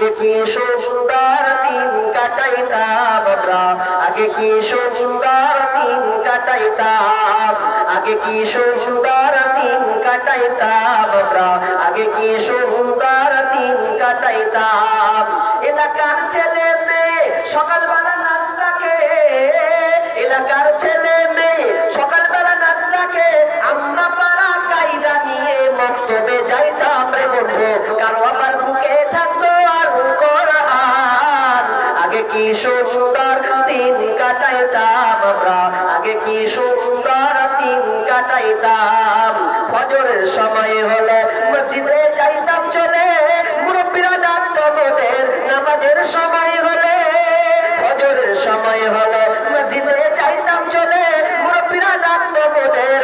আগে কি সুন্দর দিন কাটাইতাম আমরা, আগে কি সুন্দর দিন কাটাইতাম, আগে কি সুন্দর দিন কাটাইতাম আমরা, আগে কি সুন্দর দিন কাটাইতাম। এলাকার ছেলে মেয়ে সকালবেলা নাস্তা খেয়ে, এলাকার ছেলে মেয়ে সকালবেলা নাস্তা খেয়ে আমরা পাড়া কায়দা নিয়ে মক্তবে যাইতাম রে বন্ধু, কারো আবার বুকে থাকতো আর কোরআন। আগে কি সুন্দর দিন কাটাইতাম আমরা, আগে কি সুন্দর দিন কাটাইতাম। ফজরের সময় হলে মসজিদে যাইতাম চলে, মুরব্বিরা ডাকতো মোদের নামাজের সময় হলে। ফজরের সময় হলে মসজিদে যাইতাম চলে, মুরব্বিরা ডাকতো মোদের।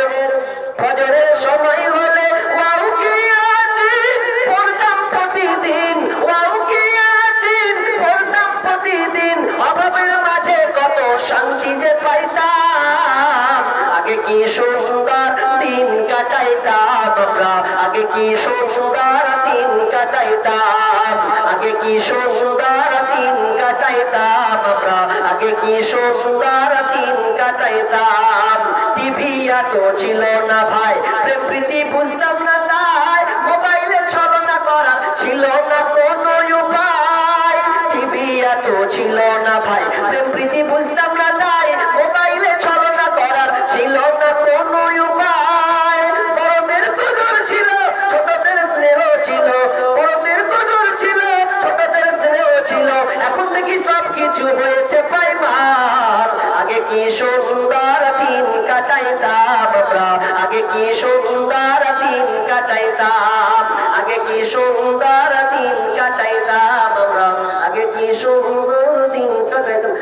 ফজরের সময় হলে ওয়াও কি ইয়াসিন পড়তাম প্রতিদিন, ওয়াও কি ইয়াসিন পড়তাম প্রতিদিন। অভাবের মাঝে কত শান্তি যে পাইতাম। আগে কি সুন্দর দিন কাটাইতাম আমরা, আগে কি সুন্দর দিন কাটাইতাম, আগে কি সুন্দর দিন কাটাইতাম আমরা, আগে কি সুন্দর দিন কাটাইতাম। টিভি এত ছিল না ভাই, প্রেম প্রীতি বুঝতাম না তাই, মোবাইলে ছলনা করা ছিল না কোনো উপায়। টিভি এত ছিল না ভাই, প্রেম প্রীতি বুঝতাম না তাই, মোবাইলে ছলনা করার ছিল না কোনো উপায়। বড়দের কদর ছিল, ছোটদের স্নেহ ছিল, বড়দের কদর ছিল, ছোটদের স্নেহ ছিল। এখন দেখি সব কিছু হয়েছে পাইমার। আগে কি সুন্দর দিন কাটাইতাম আমরা, আগে কি সুন্দর দিন কাটাইতাম, আগে কি সুন্দর দিন কাটাইতাম আমরা, আগে কি সুন্দর দিন কাটাইতাম।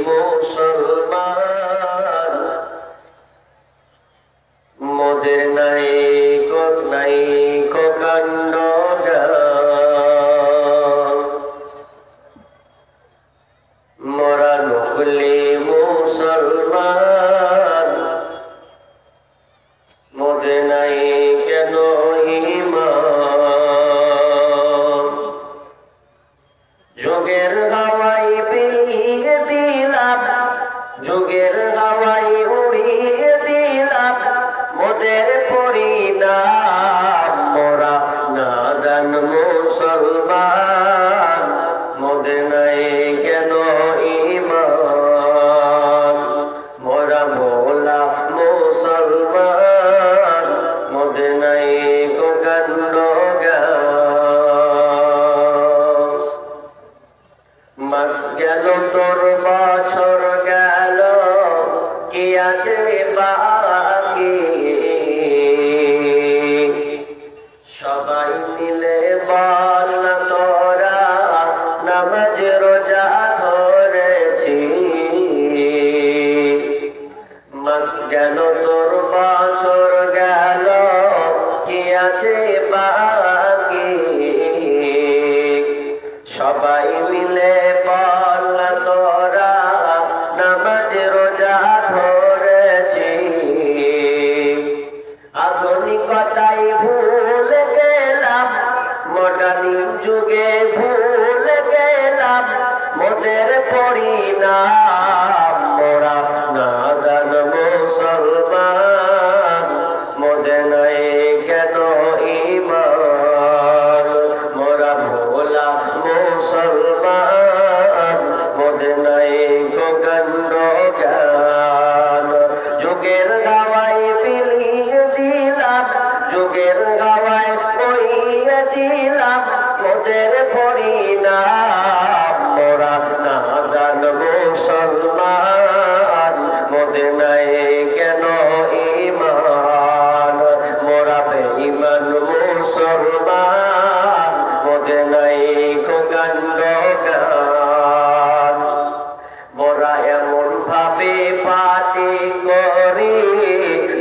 মুসলমান মোদের নাই কান্ড, মোরা নকলে মুসলমান মোদের নাই কেন ঈমান। যোগের হাওয়াই বিলিয়ে দিলাম, যোগের হাওয়াই উড়িয়ে দিলাম মোদের পরিণাম। মোরা নাদান মুসলমান মোদের নাই কেন ঈমান। মোরা ভোলা মুসলমান মোদের নাই কান্ড জ্ঞান। মাস গেল তোর বছর গেল, কি আছে বাকি? সবাই মিলে বল না তোরা নামাজ রোজা ধরেছি। মাস গেল তোর বছর গেল, কি আছে বাকি? সবাই মিলে বল না তোরা নামাজ রোজা ধরেছি। আধুনিকতাই ভুলে গেলাম, মডার্ন যুগে ভুলে গেলাম মোদের পরিণাম। মোরা নাদান মুসলমান মোদের নাই কেন ঈমান। মোরা ভোলা মুসলমান মোদের নাই কান্ড জ্ঞান। যুগের গাওয়াই বিলিয়ে দিলাম, যুগের গাওয়াই বইয়ে দিলাম মোদের পরিণাম। মোরা নাদান মুসলমান মোদের নাই কেন ঈমান। মোরা বেঈমান মুসলমান মোদের নাই কান্ড জ্ঞান। মোরা এমন ভাবে পাটি করি,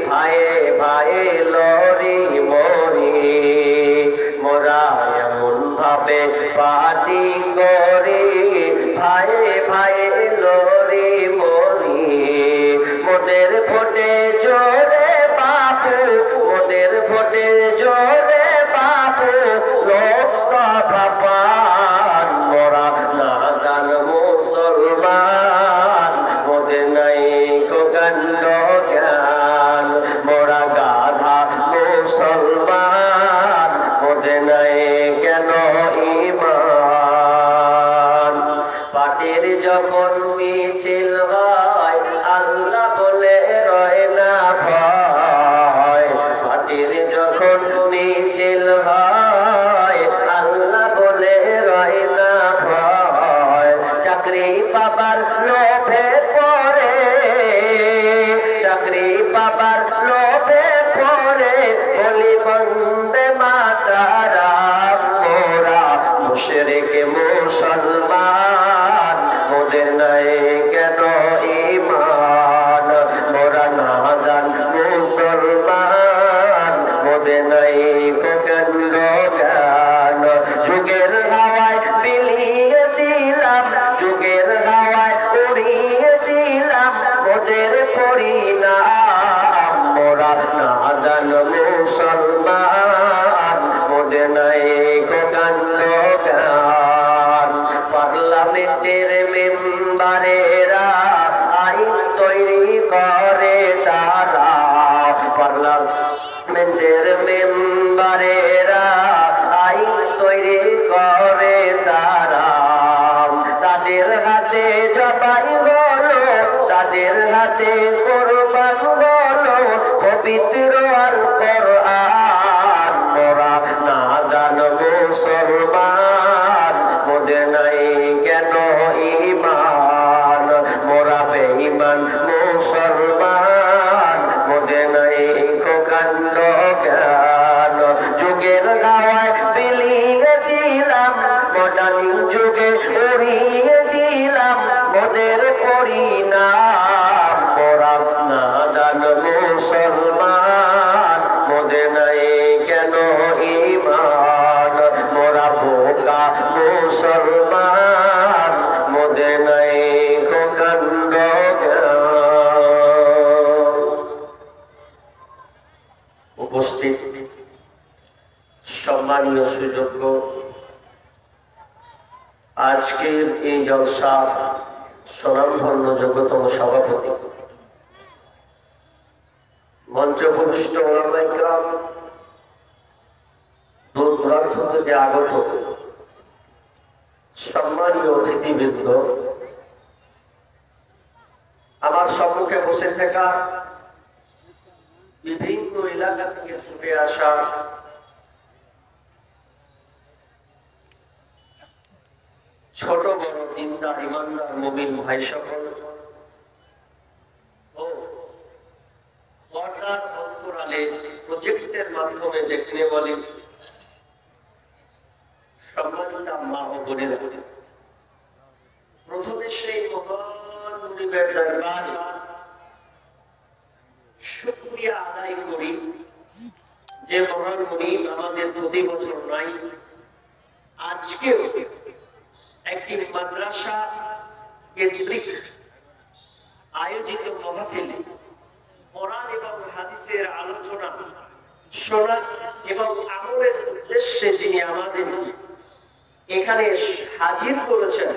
ভাইয়ে ভাইয়ে লরি মরি। মোরা এমন ভাবে পাটি করি, ভাইয়ে ভাইয়ে লরি মরি। মোদের ভোটে জোরে বাপু, মোদের ভোটে জোরে বাপু, লোকসভা কেন ঈমান পাটির যখন মিছিল হয় আল্লাহ বলে রয় না ভয় পাটির যখন মিছিল হয় আল্লাহ বলে রয় না ভয় চাকরি পাবার লোভে পড়ে চাকরি পাবার লোভে পড়ে বলি বন্দে মাতারাম মোরা মুশরিক মুসলমান মোদের নাই কেন ঈমান মোরা নাদান মুসলমান মোদের নাই কেন জ্ঞান যুগের হাওয়ায় বিলিয়ে দিলাম যুগের হাওয়ায় উড়িয়ে দিলাম মোদের পরিণাম মোরা নাদান মুসলমান মোদের নাই কেন জ্ঞান পার্লামেন্টের মেম্বারেরা আইন তৈরি করে তারা পার্লামেন্টের মেম্বারেরা আইন তৈরি করে তারা তাদের হাতে জবাই হলো তাদের হাতে কোরবান হলো পবিত্র আল কোরআন মোরা নাদান মুসলমান মোদের নাই কেন ঈমান মোরা বেঈমান মুসলমান মোদের নাই কাণ্ড জ্ঞান যুগের হাওয়ায় বিলিয়ে দিলাম মডার্ন যুগে উড়িয়ে দিলাম মোদের পরিণাম মোরা নাদান মুসলমান মোদের নাই কেন ঈমান মোরা বোকা মুসলমান মোদের নাই কাণ্ড উপস্থিত সম্মানীয় সুযোগ্য আজকের এই জলসা স্বনামধন্য যোগ্যতম সভাপতি মঞ্চ প্রবিষ্ট ওলামায়ে কেরাম দূর দূরান্ত থেকে আগত সম্মানীয় অতিথিবৃন্দ আমার সম্মুখে বসে থাকা বিভিন্ন এলাকা থেকে ছুটে আসা ছোট বড় দিনদার ইমানদার মুমিন ভাই সকল ও পর্দার অন্তরালে প্রজেক্টের মাধ্যমে যেখানে বলি সম্মানিত মা ও বোনেরা প্রথমে সেই মহান মুনিবের দরবারে শুকরিয়া আদায় করি যে মহান মুনিব আমাদের প্রতি বছর নাই আজকেও একটি মাদ্রাসা কেন্দ্রিক আয়োজিত মাহফিলে কোরআন এবং হাদিসের আলোচনা শোনা এবং আমলের উদ্দেশ্যে যিনি আমাদের এখানে হাজির করেছেন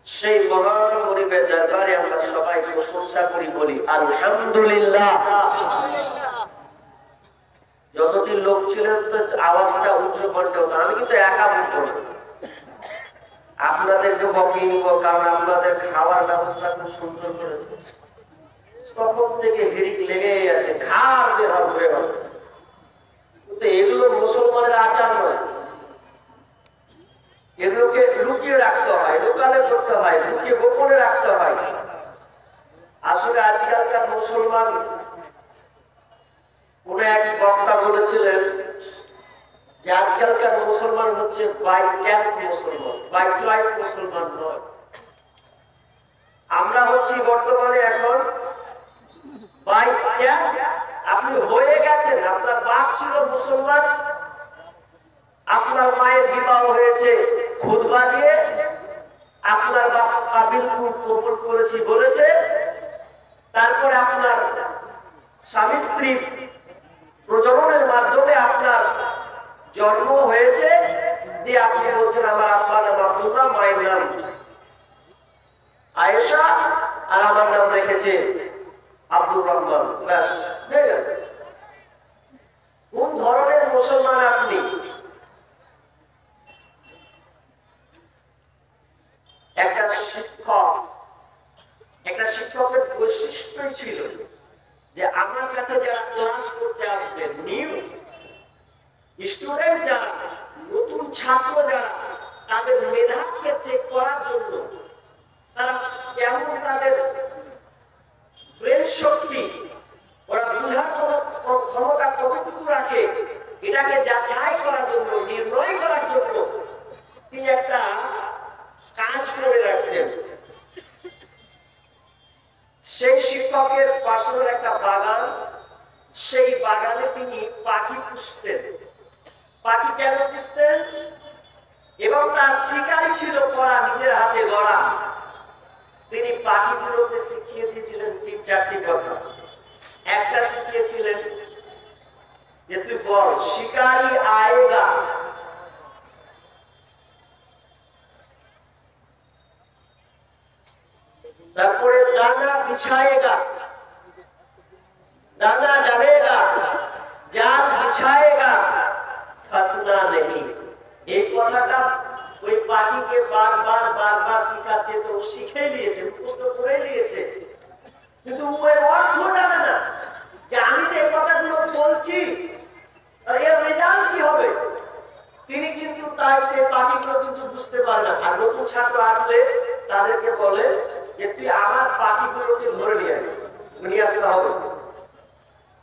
সেই মহান মুনিবের দরবারে আমরা সবাই প্রশংসা করি বলি আলহামদুলিল্লাহ। যতদিন লোক ছিলেন তো আওয়াজটা উচ্চ কণ্ঠে হতো আমি কিন্তু একা বলবো না আপনাদেরকে বকিয়ে নিব কারণ আপনাদের খাওয়ার ব্যবস্থা খুব সুন্দর করেছে তখন থেকে হিড়িক লেগেই আছে খাওয়াতে হবে কিন্তু এগুলো মুসলমানের আচার নয় এগুলোকে লুকিয়ে রাখতে হয় লোকালে করতে হয় লুকিয়ে গোপনে রাখতে হয় আসলে আজকালকার মুসলমান কোন এক বক্তা বলেছিলেন যে আজকালকার মুসলমান হচ্ছে বাই চান্স মুসলমান বাই চয়েস মুসলমান নয় আমরা হচ্ছি বর্তমানে এখন বাই চান্স আপনি হয়ে গেছেন আপনার বাপ ছিল মুসলমান আপনার মায়ের বিবাহ হয়েছে খুতবা দিয়ে আপনার বাপ কাবিল কবুল করেছি বলেছে তারপরে আপনার স্বামী স্ত্রী প্রজননের মাধ্যমে আপনার জন্ম হয়েছে দিয়ে আপনি বলছেন আমার আব্বার নাম আব্দুল্লাহ মায়ের নাম আয়েশা আর আমার নাম রেখেছে আব্দুর রহমান ব্যাস হয়ে গেল কোন ধরনের মুসলমান আপনি শিক্ষকের বৈশিষ্ট্যই ছিল যে আমার কাছে যারা ক্লাস করতে আসবে, নিউ স্টুডেন্ট যারা, নতুন ছাত্র যারা, তাদের মেধাকে চেক করার জন্য, তারা কেমন, তাদের ব্রেন শক্তি, ওরা বুঝার ক্ষমতা কতটুকু রাখে, এটাকে যাচাই করার জন্য, নির্ণয় করার জন্য তিনি একটা কাজ করে রাখতেন। সেই শিক্ষকের পাশের একটা বাগান, সেই বাগানে তিনি পাখি পুষতেন। পাখি কেন পুষতেন? এবং তার শিকারি ছিল করা, নিজের হাতে গড়া। তিনি পাখিগুলোকে শিখিয়ে দিয়েছিলেন ৩-৪টি কথা। একটা শিখিয়েছিলেন যে তুই বল, শিকারি আয়েগা। তারপরে দানা বিছায়েগা, दाना डलेगा, जाल बिछाएगा, फंसना नहीं। एक কথাটা ওই পাখিকে বারবার শিখাচ্ছে, তো শিখে নিয়েছে, মুখস্থ করে নিয়েছে, কিন্তু ওই অর্থ জানে না যে আমি যে কথাগুলো বলছি এর রেজাল্ট কি হবে। তিনি কিন্তু তাই সে পাখিগুলো কিন্তু বুঝতে পারে না। আর নতুন ছাত্র আসলে তাদেরকে বলে যে তুই আমার পাখিগুলোকে ধরে নিয়ে আসতে হবে।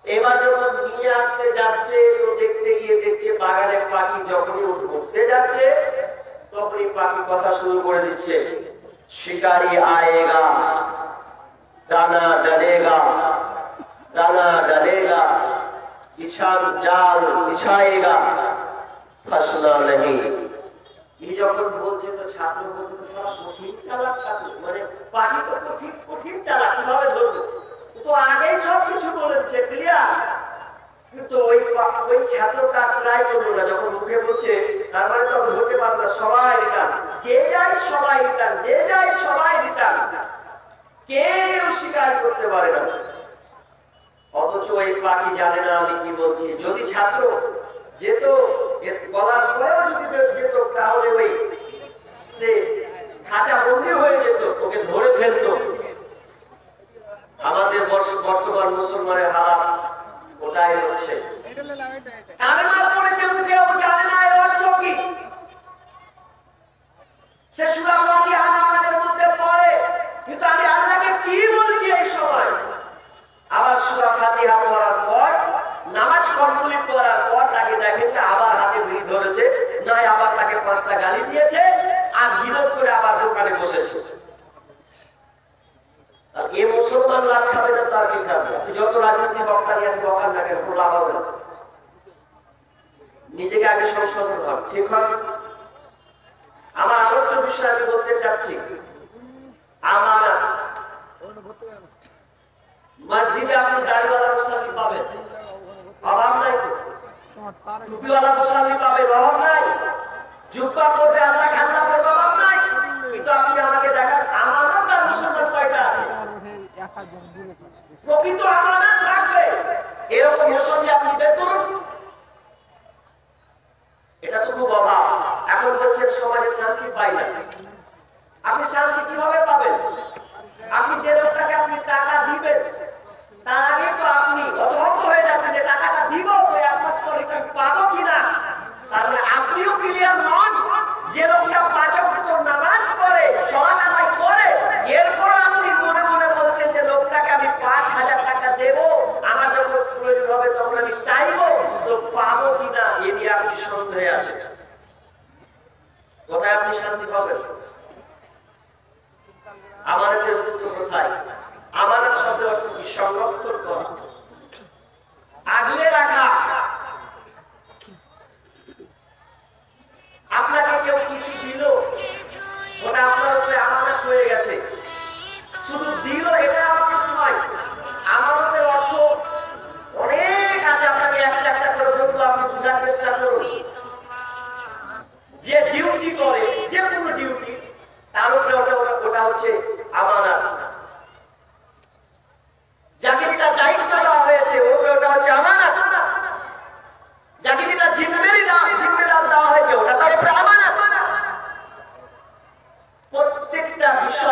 এবার যখন নিয়ে আসতে যাচ্ছে, তো দেখতে গিয়ে দেখছে বাগানের পাখি যখনই উঠতে যাচ্ছে তখনই পাখি কথা শুরু করে দিচ্ছে, শিকারি আয়েগা, दाना डलेगा, दाना डलेगा, बिछान जाल बिछाएगा, फंसना नहीं। ये যখন বলছে তো ছাত্র বলতে সারা কঠিন চালাক ছাত্র, মানে পাখি তো কঠিন চালাক, কিভাবে ধরবে, তো আগেই সব কিছু বলে দিচ্ছে ক্লিয়ার। কিন্তু ওই ছাত্রটা ট্রাই করলো না, যখন মুখে বলছে তার মানে তো ধরতে পারবে না, সবাই রিটার্ন, যে যায় সবাই রিটার্ন, যে যায় সবাই রিটার্ন, কেউ স্বীকার করতে পারে না। অথচ ওই পাখি জানে না আমি কি বলছি। যদি ছাত্র যেত, বলার পরেও যদি যেত, তাহলে ওই সে খাঁচা বন্দি হয়ে যেত, ওকে ধরে ফেলতো। আমাদের বর্তমান মুসলমানের হালাত ওটাই হচ্ছে। কালেমা পড়েছে মুখে, ও জানে না এর অর্থ কি। সে সূরা ফাতিহা নামাজের মধ্যে পড়ে, কিন্তু আমি আল্লাহকে কি বলছি এই সময়। আবার সূরা ফাতিহা পড়ার পর, নামাজ কমপ্লিট করার পর তাকে দেখে যে আবার হাতে বিড়ি ধরেছে, নয় আবার তাকে 5টা গালি দিয়েছে, আর বিনোদ করে আবার দোকানে বসেছে। এই মুসলমান লাভ খাবে না, তার কি খাবে? যত রাজনীতি বক্তা নিয়ে আছে বকার না কেন, কোনো লাভ হবে না। নিজেকে আগে সংশোধন হয়, ঠিক হয়। আমার আলোচ্য বিষয় আমি বলতে চাচ্ছি আমানত। মসজিদে আপনি দাড়িওয়ালা মুসল্লি পাবেন, অভাব নাই তো। টুপিওয়ালা মুসল্লি পাবেন, অভাব নাই। জুব্বা পরবে, আল্লাহ খান্না পরবে, অভাব নাই। কিন্তু আপনি আমাকে দেখান আমানত আর মুসলমান কয়টা আছে। প্রকৃত আমানত রাখবে এরকম মুসল্লি আপনি বের করুন। এটা তো খুব অভাব। এখন বলছেন সমাজে শান্তি পাই না। আপনি শান্তি কিভাবে পাবেন? আপনি যে লোকটাকে আপনি টাকা দিবেন, তার আগে তো আপনি অধৈর্য হয়ে যাচ্ছেন যে টাকাটা দিব তো 1 মাস পরে পাবো কিনা। তাহলে আপনিও ক্লিয়ার নন। যে লোকটা 5 ওয়াক্ত নামাজ পড়ে, সালাত আদায় করে, এরপর আপনি মনে মনে বলছেন যে লোকটাকে আমি 5000 টাকা দেব, আমার যখন প্রয়োজন হবে তখন আমি চাইবো, তো পাবো কিনা এ নিয়ে আপনি সন্দেহে আছেন। কোথায় আপনি শান্তি পাবেন? আমাদের উত্তর কোথায়? আমাদের শব্দের অর্থ কি? সংরক্ষণ করা, আগলে রাখা। আপনাকে কেউ কিছু দিল, ওটা আপনার উপরে আমানত হয়ে গেছে। শুধু দিল এটা আমানত নয়, আমানতের অর্থ অনেক আছে। আপনাকে একটা একটা করে বলবো, আপনি বুঝার চেষ্টা করুন। যে ডিউটি করে, যে কোনো ডিউটি, তার উপরে ওটা হচ্ছে আমানত। যাকে যেটা দায়িত্ব দেওয়া হয়েছে ওটা হচ্ছে আমানত। যাকে যেটা জিম্মেদার দেওয়া হয়েছে ওটা তার উপরে আমানত। প্রত্যেকটা বিষয়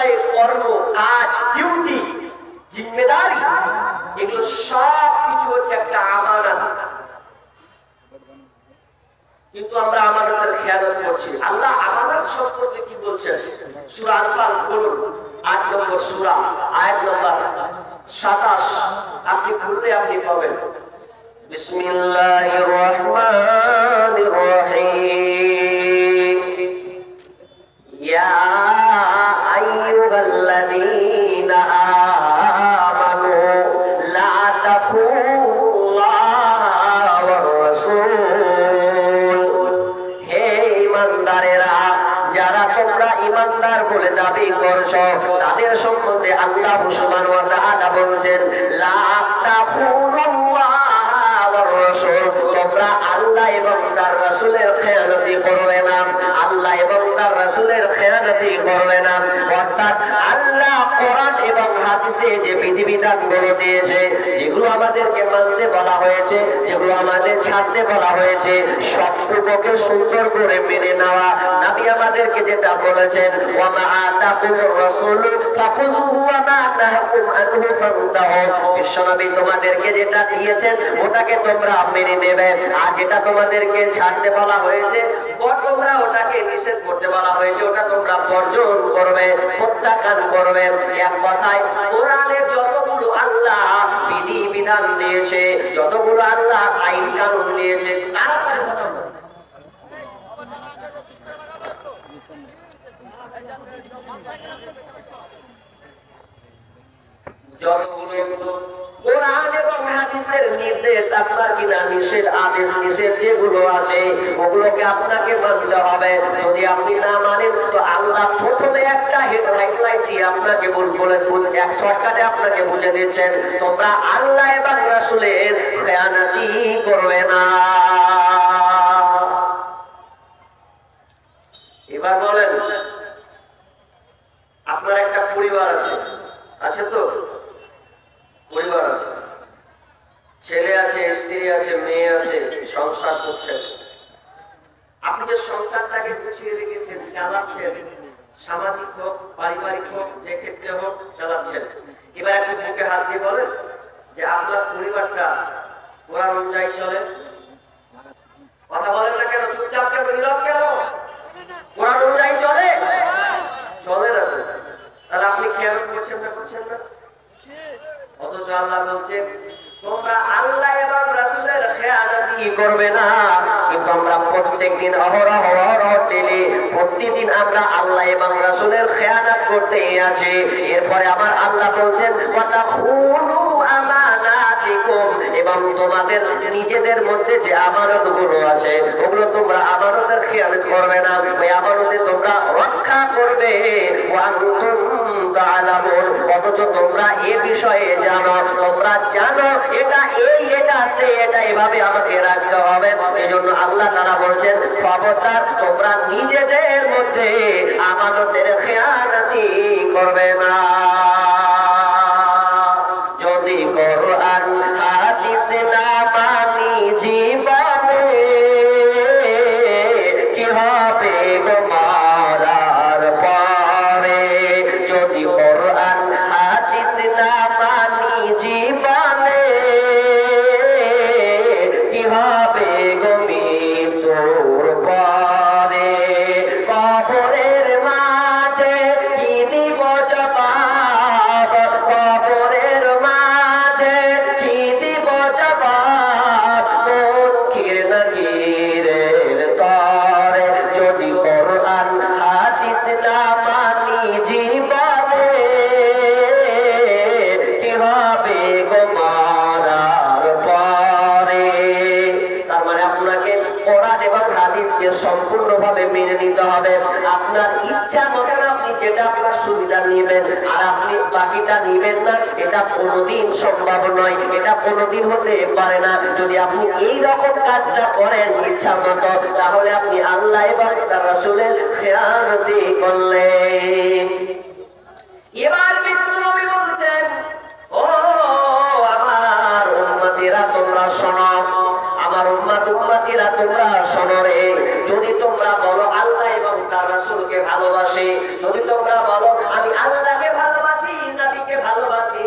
বলছি। আল্লাহ আমানত সম্পর্কে কি বলছেন? সূরা আনফাল খুলুন, 8 নম্বর সূরা, আয়াত নম্বর 27। আপনি খুলতে আপনি পাবেন। বিসমিল্লাহির রহমানির রহিম। ইয়া আইয়ুহাল্লাযীনা আমানু লা তাখুনুল্লাহ ওয়ার রাসূল। হে ঈমানদারেরা, যারা তোমরা ঈমানদার বলে দাবি করছো, তাদের সম্বন্ধে আল্লাহ সুবহানাহু ওয়া তাআলা বলছেন, লা তাখুনুল্লাহ ওয়ার রাসূল, তোমরা আল্লাহ এবং তার রাসূলের খেয়ানতি করবে না, আল্লাহ এবং তার রাসূলের খেয়ানতি করবে না। অর্থাৎ আল্লাহ কোরআন এবং হাদিসে যে বিধিবিধানগুলো দিয়েছে, যেগুলো আমাদেরকে মানতে বলা হয়েছে, যেগুলো আমাদের ছাড়তে বলা হয়েছে, সবটুকুকে সুন্দর করে মেনে নেওয়া। নবী আমাদেরকে যেটা বলেছেন, ওয়া মা আতাকুমুর রাসূল ফাখুযুহু ওয়া মা নাহাকুম আনহু ফান্তাহু, বিশ্বনবী তোমাদেরকে যেটা দিয়েছেন ওটাকে তোমরা মেনে নেবে, আর যেটা তোমাদেরকে ছাড়তে বলা হয়েছে, তোমরা ওটাকে নিষেধ করতে বলা হয়েছে, ওটা তোমরা বর্জন করবে, প্রত্যাখ্যান করবে। এক কথায় কোরআনে যতগুলো আল্লাহ বিধি বিধান দিয়েছে, যতগুলো আল্লাহ আইন কানুন দিয়েছে, তাড়াতাড়ি কথা বলো। যতগুলো কোরআন এবং হাদিসের নির্দেশ আপনার কিনা নিষেধ, আদেশ নিষেধ যেগুলো আছে, ওগুলোকে আপনাকে মানতে হবে। যদি আপনি না মানেন, তো আল্লাহ প্রথমে একটা হেডলাইন দিয়ে আপনাকে বলে এক শর্টকাটে আপনাকে বুঝে দিচ্ছেন, তোমরা আল্লাহ এবং রাসূলের খেয়ানতি করবে না। এবার বলেন, আপনার একটা পরিবার আছে, আছে তো? পরিবার আছে, ছেলে আছে, স্ত্রী আছে, মেয়ে আছে, সংসার করছেন। আপনি যে সংসারটাকে গুছিয়ে রেখেছেন, চালাচ্ছেন, সামাজিক হোক, পারিবারিক হোক, যে ক্ষেত্রে হোক চালাচ্ছেন। এবার একটু বুকে হাত দিয়ে বলেন যে আপনার পরিবারটা কোরআন অনুযায়ী চলে? কথা বলেন না কেন? চুপচাপ কেন? নীরব কেন? কোরআন অনুযায়ী চলে? চলে না তো? তাহলে আপনি খেয়াল করছেন না? করছেন না? অথচ আল্লাহ বলছেন, তোমরা আল্লাহ এবং রাসূলের খেয়ানতি করবে না। কিন্তু আমরা প্রত্যেকদিন অহরহ ডেলি প্রতিদিন আমরা আল্লাহ এবং রাসূলের খেয়ানত করতে আছি। এরপরে আমার আল্লাহ বলছেন, ওয়াতাখুনু আমানাতিকুম, এবং তোমাদের নিজেদের মধ্যে যে আমানতগুলো আছে, ওগুলো তোমরা আমানতের খেয়ানত করবে না, ওই আমানতে তোমরা রক্ষা করবে। ওয়া আনতুম তা'লামুন, অথচ তোমরা এ বিষয়ে জানো, তোমরা জানো এটা এই, এটা সে, এটা এভাবে আমাকে রাখতে হবে। এই জন্য আল্লাহ তাআলা বলছেন, খবরদার তোমরা নিজেদের মধ্যে আমানতের খেয়ানতি করবে না। যদি কোরআন হাদিস না মানি জীবনে, কি হবে গো মরার পরে? যদি কোরআন হাদিস না মানি জীবনে, কি হবে গো মৃত্যুর পরে? কবরের মাঝে কি দিব জবাব? কবরের মাঝে কি দিব জবাব? মুনকির নাকিরের তরে। যদি কোরআন হাদিস না মানি জীবনে, কি হবে গো মরার পরে? তার মানে আপনাকে কোরআন এবং হাদিসকে সম্পূর্ণভাবে মেনে নিতে হবে। আপনার ইচ্ছা মতন আপনি যেটা আপনার সুবিধা নেবেন, আর আপনি বাকিটা নেবেন না, এটা কোনোদিন সম্ভব নয়, এটা কোনোদিন হতে পারে না। যদি আপনি এই রকম কাজটা করেন ইচ্ছা মতো, তাহলে আপনি আল্লাহ এবং তার রাসূলের খেয়ানতি করলেন। এবার বিশ্বনবী বলছেন, ও আমার উম্মতিরা তোমরা শোনো, আমার উম্মতিরা তোমরা শোনো রে। যদি তোমরা বলো আল্লাহ এবং তার রাসূলকে ভালোবাসি, যদি তোমরা বলো আমি আল্লাহকে ভালোবাসি, নবীকে ভালোবাসি,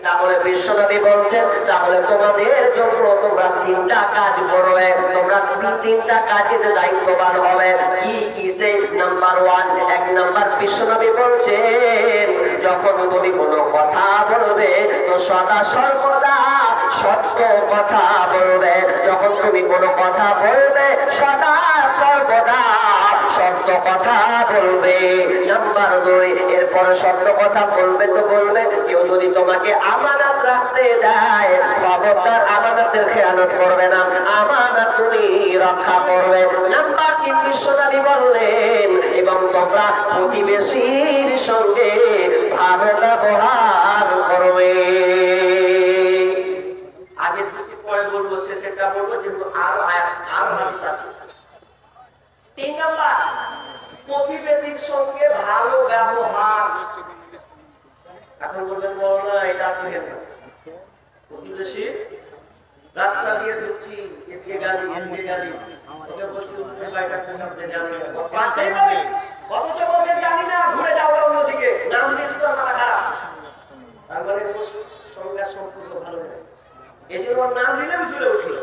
তাহলে বিশ্বনবী বলছেন তাহলে তোমাদের জন্য তোমরা তিনটা কাজ করবে, তোমরা তিনটা কাজের দায়িত্ববান হবে। কি কি সে? নাম্বার 1, এক নাম্বার বিশ্বনবী বলছেন যখন তুমি কোনো কথা বলবে তো সদা সর্বদা সত্য কথা বলবে। যখন তুমি কোনো কথা বলবে সদা সর্বদা সত্য কথা বলবে। নাম্বার 2, এরপরে সত্য কথা বলবে তো বলবে, কেউ যদি তোমাকে আমানত রাখতে দেয় খবরদার আমানতের খেয়ানত করবে না, আমানত তুমি রক্ষা করবে। নাম্বার 3 বিশ্বনবী বললেন এবং তোমরা প্রতিবেশীর সঙ্গে ভালো ব্যবহার করবে। আগে থেকে পরে বলবো, শেষেরটা বলবো, কিন্তু আরো হাদিস আছে। 3 নাম্বার, প্রতিবেশীর সঙ্গে ভালো ব্যবহার। এখন বলবেন বলো না এটা থেকে না, প্রতিবেশী রাস্তা দিয়ে ঢুকছি, এদিকে গালি এদিকে গালি, ওকে বলছি এটা কোন আপনি জানেন না, পাশেই বলি অথচ বলতে জানি না, ঘুরে যাও অন্যদিকে, নাম দিয়েছি তোর মাথা খারাপ। তার মানে সঙ্গে সম্পর্ক ভালো নেই, এই জন্য নাম দিলেও ঝুলে উঠল,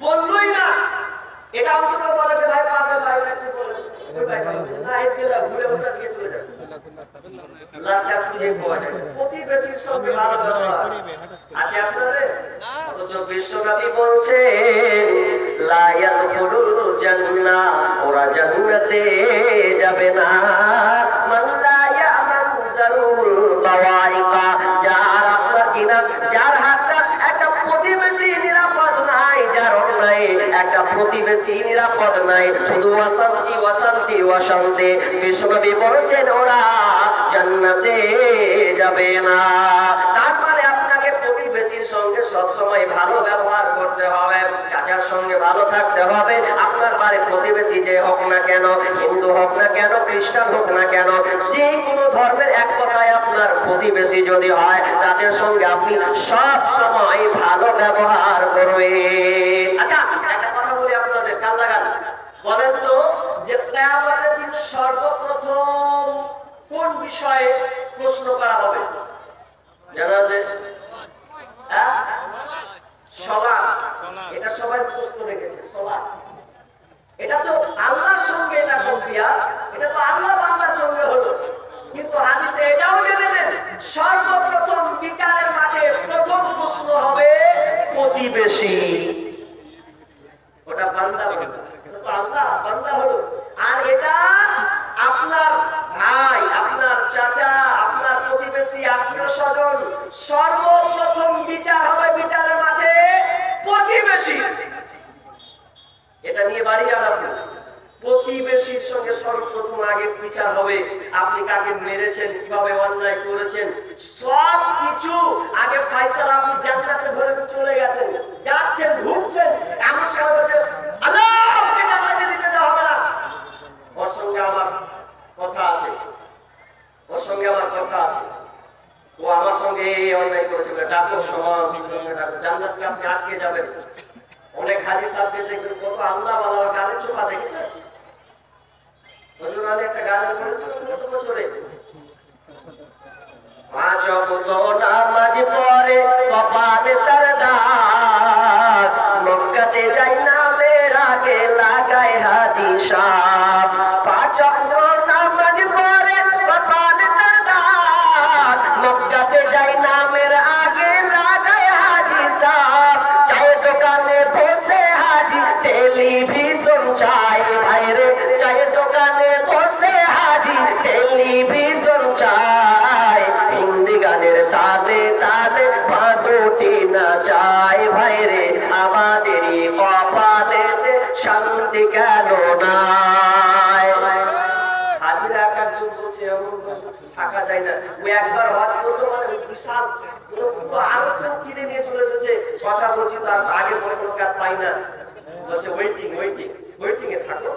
বললই না। এটা অন্তত বলে যে ভাই পাশে ভাই একটু বলে না, এদিকে ঘুরে ওটা দিয়ে চলে যাবে। লাস্টে আপনি যে প্রতিবেশীর সঙ্গে ভালো ব্যবহার আছে আপনাদের। অথচ বিশ্বনবী বলছেন লা ইয়াদখুলুল জান্নাহ, ওরা জান্নাতে যাবে না মান লা ইয়ামানু যারুল বাওয়াইকা, যার আপনার কিনা যার হাতটা একটা প্রতিবেশী নিরাপদ নাই, যার অন্যায় একটা প্রতিবেশী নিরাপদ নাই, শুধু অশান্তি অশান্তি অশান্তি। বিশ্বনবী বলছেন ওরা জান্নাতে যাবে না। তার মানে আপনাকে প্রতিবেশীর সঙ্গে সবসময় ভালো ব্যবহার করতে হবে, চাচার সঙ্গে ভালো থাকতে হবে। আপনার বাড়ি প্রতিবেশী যে হোক না কেন, হিন্দু হোক না কেন, খ্রিস্টান হোক না কেন, যে কোনো ধর্মের এক কথায় আপনার প্রতিবেশী যদি হয় তাদের সঙ্গে আপনি সব সময় ভালো ব্যবহার করবেন। আচ্ছা একটা কথা বলি আপনাদের, কাল লাগান, বলেন তো যে কিয়ামতের দিন সর্বপ্রথম কোন বিষয়ে প্রশ্ন করা হবে জানা আছে? সালাত। এটা সবাই প্রশ্ন রেখেছে, সালাত। এটা তো আল্লাহর সঙ্গে এটা কম্পিয়ার, এটা তো আল্লাহ বান্দার সঙ্গে হলো। কিন্তু হাদিসে এটাও জেনে নেন সর্বপ্রথম বিচারের মাঠে প্রথম প্রশ্ন হবে প্রতিবেশী। ওটা বান্দা হলো, এটা তো আল্লাহ বান্দা হলো। আর এটা আপনার ভাই, আপনার চাচা, আপনার প্রতিবেশী, আত্মীয় স্বজন, সর্বপ্রথম বিচার হবে বিচারের মাঠে প্রতিবেশী। এটা নিয়ে বাড়ি যান আপনি, প্রতিবেশীর সঙ্গে সর্বপ্রথম আগে বিচার হবে। আপনি কাকে মেরেছেন, কিভাবে অন্যায় করেছেন, সব কিছু আগে ফয়সালা। আপনি জান্নাতে ধরে চলে গেছেন, যাচ্ছেন, ঢুকছেন, এমন সময় বলছেন আল্লাহ ওকে জান্নাতে দিতে দেওয়া হবে না, ওর সঙ্গে আমার কথা আছে, ওর সঙ্গে আমার কথা আছে, ও আমার সঙ্গে অন্যায় করেছে, ডাকো সমান জান্নাতকে আপনি আজকে যাবেন। অনেক হাদিস আপনি দেখবেন কত আল্লাহ ওয়ালা গানের চোপা দেখেছেন। হুজুর আমি একটা গান করেছি কত বছরে, 5 ওয়াক্ত নামাজ পড়ে কপালে তার দাগ, মক্কাতে যাই না মেরাকে লাগায় হাজী সাহেব। 5 ওয়াক্ত নামাজ পড়ে কপালে তার দাগ, মক্কাতে যাই না মের আগে লাগায় হাজী সাহেব। চায়ের দোকানে বসে হাজী টেলিভিশন চায়, ভাইরে চায়ের দোকানে বসে হাজী টেলিভিশন চায়, হিন্দি গানের তালে তালে পা দুটি না চায়, ভাইরে আমাদেরই কপালেতে শান্তি কেন নাই। হাজিরা একজন বলছে থাকা যায় না, ও একবার হজ করতে মানে বিশাল আরো কেউ কিনে নিয়ে চলে এসেছে, কথা বলছি তার আগে মনে কোনো কাজ পাই না, বলছে ওয়েটিং ওয়েটিং ওয়েটিং এ থাকো।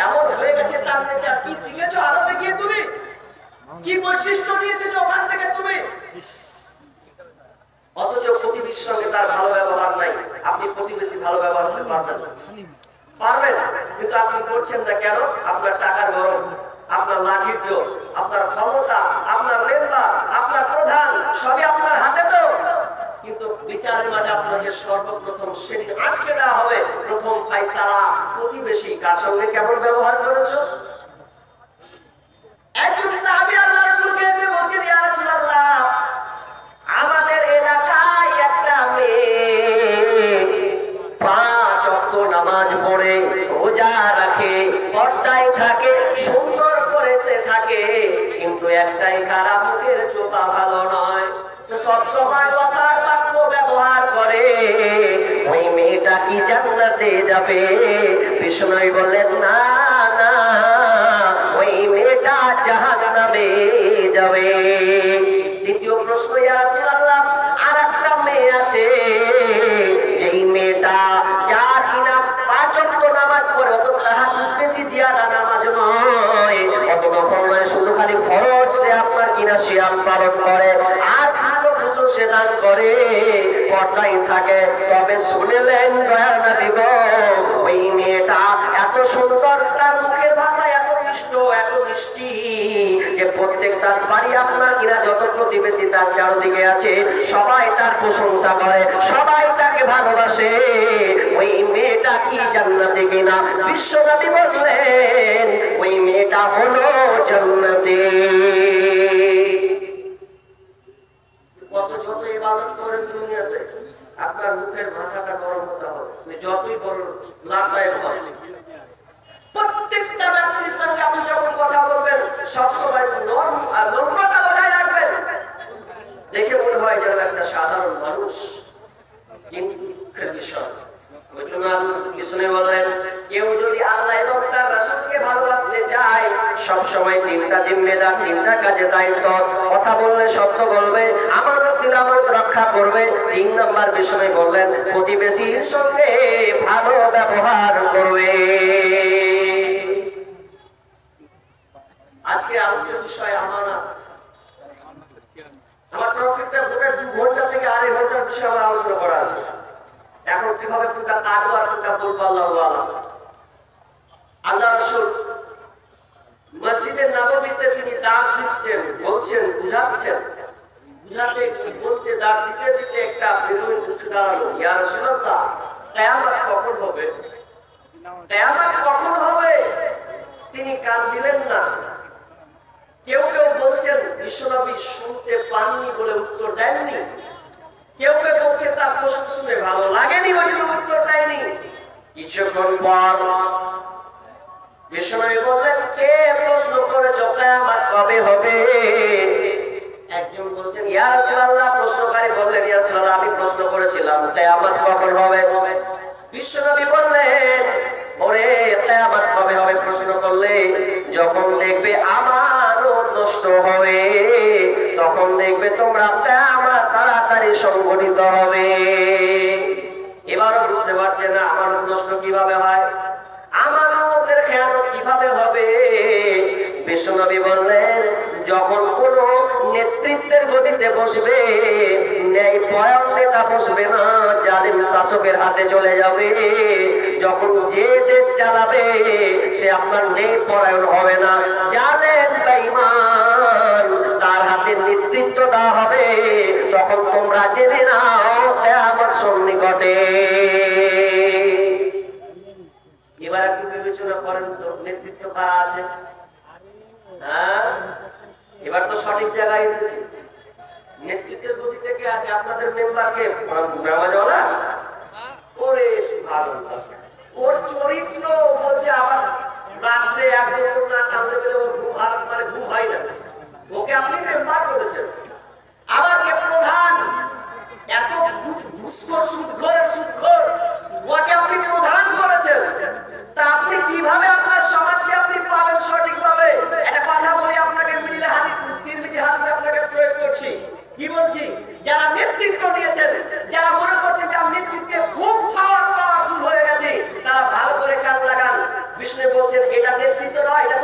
এমন হয়ে গেছে তার নেচা, কি শিখেছো আরবে গিয়ে তুমি, কি বৈশিষ্ট্য নিয়ে এসেছো ওখান থেকে তুমি, অথচ প্রতিবেশীর সঙ্গে তার ভালো ব্যবহার নাই। আপনি প্রতিবেশী ভালো ব্যবহার করতে পারবেন, পারবেন, কিন্তু আপনি করছেন না কেন? আপনার টাকার গরম, আপনার লাঠির জোর, আপনার ক্ষমতা, আপনার মেম্বার, আপনার প্রধান সবই আপনার হাতে তো। কিন্তু বিচারের মাঝে আপনাকে সর্বপ্রথম সেদিন আটকে দেওয়া হবে। প্রথম ফায়সালা প্রতিবেশী কার সঙ্গে কেমন ব্যবহার করেছো। একজন সাহাবী আল্লাহ রাসূলকে এসে বলছেন, ইয়া রাসূলুল্লাহ, আমাদের এলাকায় একটা মেয়ে 5 ওয়াক্ত নামাজ পড়ে, রোজা রাখে, পর্দায় থাকে, সুন্দর করেছে থাকে, কিন্তু একটাই খারাপ, মুখের চোপা ভালো নয়, তো সব সময় ওয়াসার বাক্য ব্যবহার করে। ওই মেয়েটা কি জান্নাতে যাবে? বিষ্ণু বললেন, না না, ওই মেয়েটা জাহান্নামে যাবে। দ্বিতীয় প্রশ্ন, ইয়া রাসূলুল্লাহ, আরেকটা মেয়ে আছে, যেই মেয়েটা যার কিনা 5 ওয়াক্ত নামাজ পড়ে, অত তাহাজ্জুদ বেশি জিয়াদা নামাজ নয়, অত নফল নয়, শুধু খালি ফরজ সে আপনার কিনা সিয়াম পালন করে, আর ক্ষুদ্র সে দান করে, পর্দায় থাকে। তবে শুনলেন দয়ার নবী গো, ওই মেয়েটা এত সুন্দর, তার মুখের ভাষা এত মিষ্ট, এত মিষ্টি, যে প্রত্যেকটা বাড়ি আপনার কিনা যত প্রতিবেশী তার চারদিকে আছে, সবাই তার প্রশংসা করে, সবাই তাকে ভালোবাসে। ওই মেয়েটা কি জান্নাতে কিনা? বিশ্বনবী বললেন, ওই মেয়েটা হলো জান্নাতে। কত যত ইবাদত করেন দুনিয়াতে, আপনার মুখের ভাষাটা গরম হতে হবে। যতই বড় লাসায়ের হয়, প্রত্যেকটা ব্যক্তির সঙ্গে আপনি যখন কথা বলবেন সবসময় নম্রতা বজায় রাখবেন। দেখে মনে হয় যেন একটা সাধারণ মানুষ, কিন্তু দুঃখের বিষয়। কেউ যদি আল্লাহ এবং তার রাসূলকে ভালোবাসতে চায়, সবসময় 3টা জিম্মেদার, 3টা কাজে দায়িত্ব। কথা বললে সত্য বলবে, আমার আমানত রক্ষা করবে। 3 নম্বর বিষয় বললেন, প্রতিবেশীর সঙ্গে ভালো ব্যবহার করবে। আজকে আলোচ্য বিষয় আমানত। আমার প্রত্যেকটা ভোটের 2 ঘন্টা থেকে 2.5 ঘন্টার বিষয় আমার আলোচনা করা আছে। এখন কিভাবে কোনটা কাটবো আর কোনটা বলবো আল্লাহু আলাম। আল্লাহ রাসূল মসজিদে নববীতে তিনি দাস দিচ্ছেন, বলছেন, বুঝাচ্ছেন, বুঝাতে বলতে দাস দিতে দিতে একটা বেদুইন উঠে দাঁড়ালো, ইয়া রাসূলুল্লাহ, কিয়ামত কখন হবে? কিয়ামত কখন হবে? তিনি কান দিলেন না। কেউ কেউ বলছেন বিশ্বনবী শুনতে পাননি বলে উত্তর দেননি, কেউ কেউ বলছেন তার প্রশ্ন শুনে ভালো লাগেনি ওই জন্য উত্তর দেয়নি। কিছুক্ষণ পর বিশ্বনবী বললেন, কে প্রশ্ন করেছো কিয়ামত কবে হবে? একজন বলছেন, ইয়া রাসূলুল্লাহ, প্রশ্নকারী বললেন, ইয়া রাসূলুল্লাহ, আমি প্রশ্ন করেছিলাম কিয়ামত কখন হবে? বিশ্বনবী বললেন, ওরে, কিয়ামত কবে হবে প্রশ্ন করলে যখন দেখবে আমানত নষ্ট হবে, তখন দেখবে তোমরা কিয়ামত তাড়াতাড়ি সংঘটিত হবে। এবারও বুঝতে পারছেন না আমানত নষ্ট কিভাবে হয়, আমানতের খেয়ানত কিভাবে হবে? বিশ্বনবী বললেন, যখন কোন নেতৃত্বের গদিতে বসবে, ন্যায়পরায়ণ নেতা বসবে না, জালিম শাসকের হাতে চলে যাবে। যখন যে দেশ চালাবে সে আপনার ন্যায়পরায়ণ হবে না, জালেম বেঈমান, তার হাতে নেতৃত্ব দেওয়া হবে। তখন তোমরা জেনে নাও কিয়ামত সন্নিকটে। এবার একটু বিবেচনা করেন তো, নেতৃত্ব কারা আছে? হ্যাঁ, এবার তো সঠিক জায়গায় এসেছি। নেতৃত্বের গতি থেকে আছে আপনাদের মেম্বারকে নামাজওয়ালা, ওরে সুবহানাল্লাহ, ওর চরিত্র বলছে আবার রাত্রে এক বছর না কাঁদতে গেলে ওর ঘুম হয় না, ওকে আপনি মেম্বার করেছেন। আবার কে প্রধান, এত ঘুষখোর, সুদখোর, ওকে আপনি প্রধান করেছেন। তা আপনি কিভাবে আপনার সমাজকে আপনি পাবেন সঠিকভাবে? একটা কথা বলি আপনাকে, মিডিলে হাদিস, তিরমিজি হাদিসে আপনাকে প্রয়োগ করছি। কি বলছি? যারা নেতৃত্ব নিয়েছেন, যারা মনে করছেন যে আমি নেতৃত্বে খুব পাওয়ারফুল হয়ে গেছে, তারা ভালো করে খেয়াল লাগান। বিষ্ণু বলছেন, এটা নেতৃত্ব নয়, এটা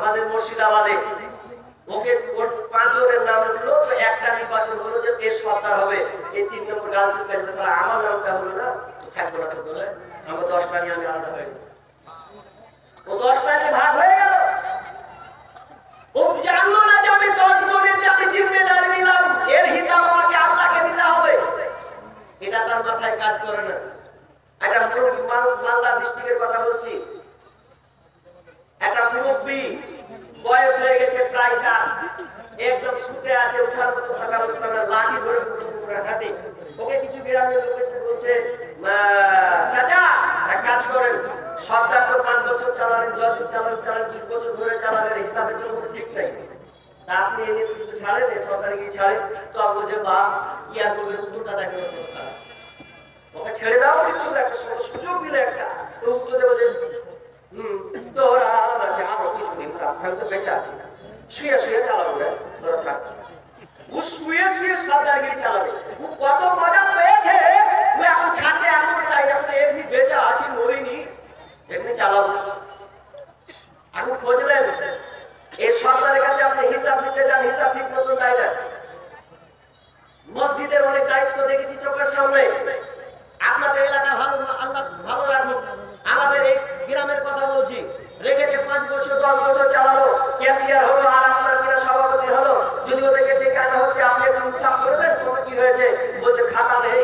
আমাদের মুর্শিদাবাদে ওকে 5 জনের নাম উঠলো, তো একটা নির্বাচন হলো যে দেশ সরকার হবে, এই 3 নম্বর গাল চুপে গেছে, আমার নামটা হলো না, থাকবো না, তো বলে আমার 10টা নিয়ে আমি আলাদা হয়ে গেল, ও 10টা নিয়ে ভাগ হয়ে গেল। ও জানলো না যে আমি 10 জনের যে আমি জিম্মেদারি নিলাম, এর হিসাব আমাকে আল্লাহকে দিতে হবে, এটা তার মাথায় কাজ করে না। একটা মুরব্বী, মালদা ডিস্ট্রিক্টের কথা বলছি, একটা মুরব্বী বয়স হয়ে গেছে প্রায়, তার একদম শুতে আছে, উঠার কথা বলছে না, লাঠি ধরে হাতে। ওকে কিছু গ্রামের লোক এসে বলছে, চাচা এক কাজ করেন, সরকার তো 5 বছর চালালেন, 10 বছর চালালেন, 20 বছর ধরে চালালেন, হিসাবের তো কোনো ঠিক নাই, তা আপনি এনে কিন্তু ছাড়েন, সরকারে গিয়ে ছাড়েন। তো আমি বলছে বাপ কি আর করবেন, উত্তরটা দেখে ওকে ছেড়ে দাও, কিছু একটা সুযোগ দিলে একটা, তো উত্তর দেবো যে তোরা আমাকে আরো কিছু দিন আপনার তো বেঁচে আছি, শুয়ে শুয়ে চালাবো না, তোরা থাক। ও শুয়ে শুয়ে সরকারগিরি চালাবে, ও কত মজা পেয়েছে, ও এখন ছাড়তে এখন চাই না, এমনি বেঁচে আছি, মরিনি, এমনি চালাবো। এখন খোঁজলেন এই সরকারের কাছে আপনি হিসাব দিতে যান, হিসাব ঠিক মতো চাই না। মসজিদের অনেক দায়িত্ব দেখেছি চোখের সামনে, আপনাদের এলাকা ভালো, আল্লাহ ভালো রাখুন, আমাদের এই গ্রামের কথা বলছি, রেখেছে 5 বছর 10 বছর চালালো, ক্যাশিয়ার হলো, আর আপনার কিনা সভাপতি হলো, যদি ওদেরকে ডেকে আনা হচ্ছে, আপনি একটু হিসাব করবেন কত কি হয়েছে, বলছে খাতা নেই,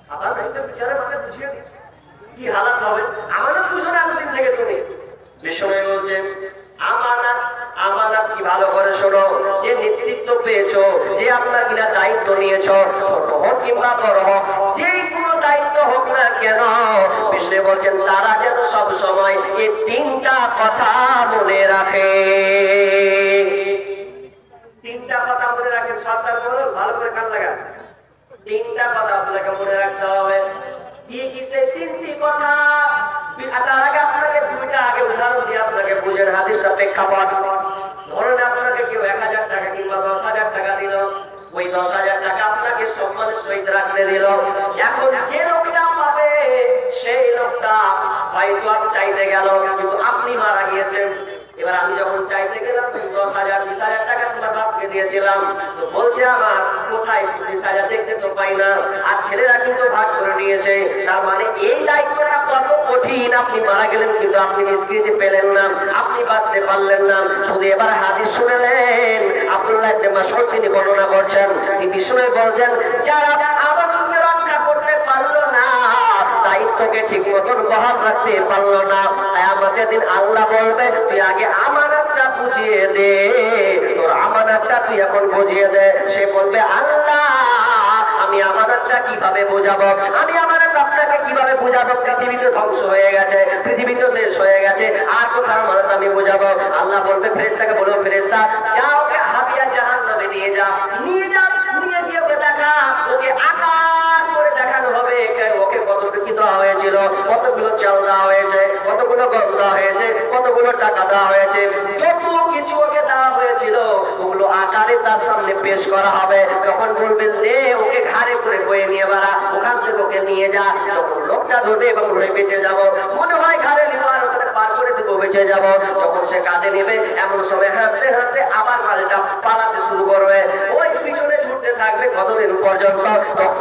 খাতা নেই তো বিচারে মাকে বুঝিয়ে দিস কি হালাত হবে, আমাদের বুঝো না এতদিন থেকে তুমি। বিশ্বনবী বলছে আমানত, আমানত কি ভালো করে শোনো, যে নেতৃত্ব পেয়েছো, যে আপনার কিনা দায়িত্ব নিয়েছো, ছোট হোক কিংবা বড় হোক, যে কোনো দায়িত্ব হোক না কেন, বিষ্ণু বলছেন তারা যেন সব সময় এই 3টা কথা মনে রাখে। 3টা কথা মনে রাখেন, সরকার বলুন, ভালো করে কান লাগান, 3টা কথা আপনাকে মনে রাখতে হবে। কি কি সেই 3টি কথা? তার আগে আপনাকে 2টা আগে উদাহরণ দিয়ে আপনাকে বুঝেন হাদিসটা প্রেক্ষাপট। ধরেন আপনাকে কেউ 1000 টাকা কিংবা 10,000 টাকা দিল, ওই 10,000 টাকা আপনাকে সম্মানের সহিত রাখতে দিল, এখন যে লোকটা পাবে সেই লোকটা হয়তো আর চাইতে গেল, কিন্তু আপনি মারা গিয়েছেন। এবার আমি যখন চাইতে গেলাম 10,000 20,000 টাকা তোমার বাপকে দিয়েছিলাম, তো বলছে আমার কোথায় 20,000 দেখতে তো পাই না, আর ছেলেরা কিন্তু ভাগ করে নিয়েছে, তার মানে এই দায়িত্বটা কত কঠিন। আপনি মারা গেলেন কিন্তু আপনি নিষ্কৃতি পেলেন না, আপনি বাঁচতে পারলেন না। শুধু এবার হাদিস শুনলেন, আব্দুল্লাহ ইবনে মাসউদ তিনি বর্ণনা করছেন, তিনি বিষ্ণু বলছেন যারা আমাকে রক্ষা করতে পারলো না, দায়িত্বকে ঠিক মতন বহাল রাখতে পারলো না, আমাদের দিন আল্লাহ বলবে তুই আগে আমানতটা বুঝিয়ে দে, তোর আমানতটা তুই এখন বুঝিয়ে দে। সে বলবে আল্লাহ আমি আমানতটা কিভাবে বোঝাবো, আমি আমানত আপনাকে কিভাবে বোঝাবো, পৃথিবী তো ধ্বংস হয়ে গেছে, পৃথিবী তো শেষ হয়ে গেছে, আর কোথাও আমানত আমি বোঝাবো। আল্লাহ বলবে ফেরেশতাকে বলো, ফেরেশতা যাও ওকে হাবিয়া জাহান্নামে নিয়ে যা, নিয়ে যা, নিয়ে গিয়ে ওকে দেখা, ওকে আকার করে দেখানো হবে ওকে কতটুকু দেওয়া হয়েছিল, কতগুলো চাল দেওয়া হয়েছে, কতগুলো গম দেওয়া হয়েছে, কতগুলো টাকা দেওয়া হয়েছে, যত কিছু ওকে দেওয়া হয়েছিল ওগুলো আকারে তার সামনে পেশ করা হবে। তখন বলবেন যে ওকে ঘাড়ে করে বয়ে নিয়ে বেড়া, ওখান থেকে ওকে নিয়ে যা, তখন লোকটা ধরবে এবং ধরে বেঁচে যাব, মনে হয় ঘাড়ে লিবার ওখানে পার করে দেবো, বেঁচে যাব। তখন সে কাঁধে নেবে, এমন সময় হাঁটতে হাঁটতে আবার মালটা পালাতে শুরু করবে, ওই পিছনে ছুটতে থাকবে কতদিন পর্যন্ত,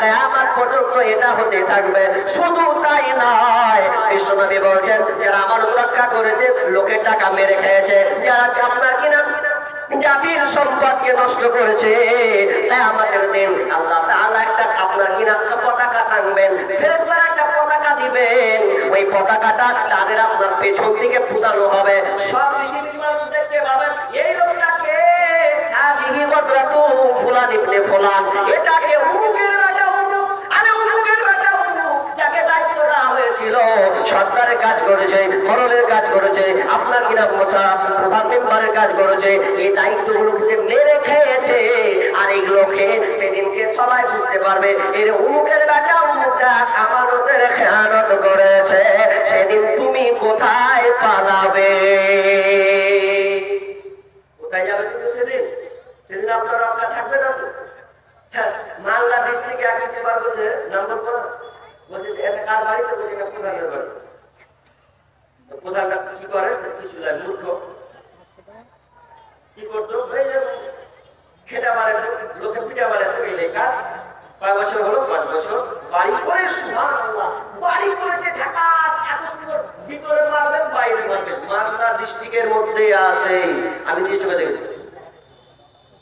কিয়ামত পর্যন্ত এটা হতে থাকবে। শুধু তাই নয়, বিশ্বনবী বলেছেন যারা আমানত রক্ষা করেছে, লোকের টাকা মেরে খেয়েছে, যারা আপনার কিনা জাতির সম্পদকে নষ্ট করেছে, কিয়ামতের দিন আল্লাহ তাআলা একটা আপনার কিনা পতাকা টানবেন, ফেরেশতারা একটা পতাকা দিবেন, ওই পতাকাটা তাদের আপনার পেছন দিকে ফুটানো হবে, সব পৃথিবীর মানুষ দেখতে পাবেন এই লোকটাকে হাদিহি ওয়াদরাতু ফুলান ইবনে ফুলান, এটাকে উমুকের রাজা উমুক, আরে উমুকের রাজা উমুক, যাকে দায়িত্ব দেওয়া হয়েছিল, সরকারের কাজ করেছে, মরলের কাজ করেছে, আপনার কিনা প্রধান মেম্বারের কাজ করেছে, এই দায়িত্বগুলো সে মেরে খেয়েছে, আর এইগুলো খেয়ে সেদিনকে সবাই বুঝতে পারবে এর উমুকের রাজা উমুকটা আমানতের খেয়ানত করেছে, সেদিন তুমি কোথায় পালাবে, কোথায় যাবে তুমি সেদিন? সেদিন আপনার রক্ষা থাকবে না তো। মালদা ডিস্ট্রিক্টে একবার বলছে নাম্বার পড়া, বলছে এটা কার বাড়িতে, বলছে এটা প্রধানের বাড়ি, প্রধানটা কি করে কিছু লাগে মূর্খ কি করতো খেতে পারে লোকে পিঠা পারে এই লেখা 5 বছর হলো 5 বছর বাড়ি করে সুবহানাল্লাহ বাড়ি করেছে ঢাকাস এত সুন্দর ভিতরে মারবেন বাইরে মারবেন মারনা ডিস্ট্রিক্টের মধ্যে আছে আমি দিয়ে চলে দেখেছি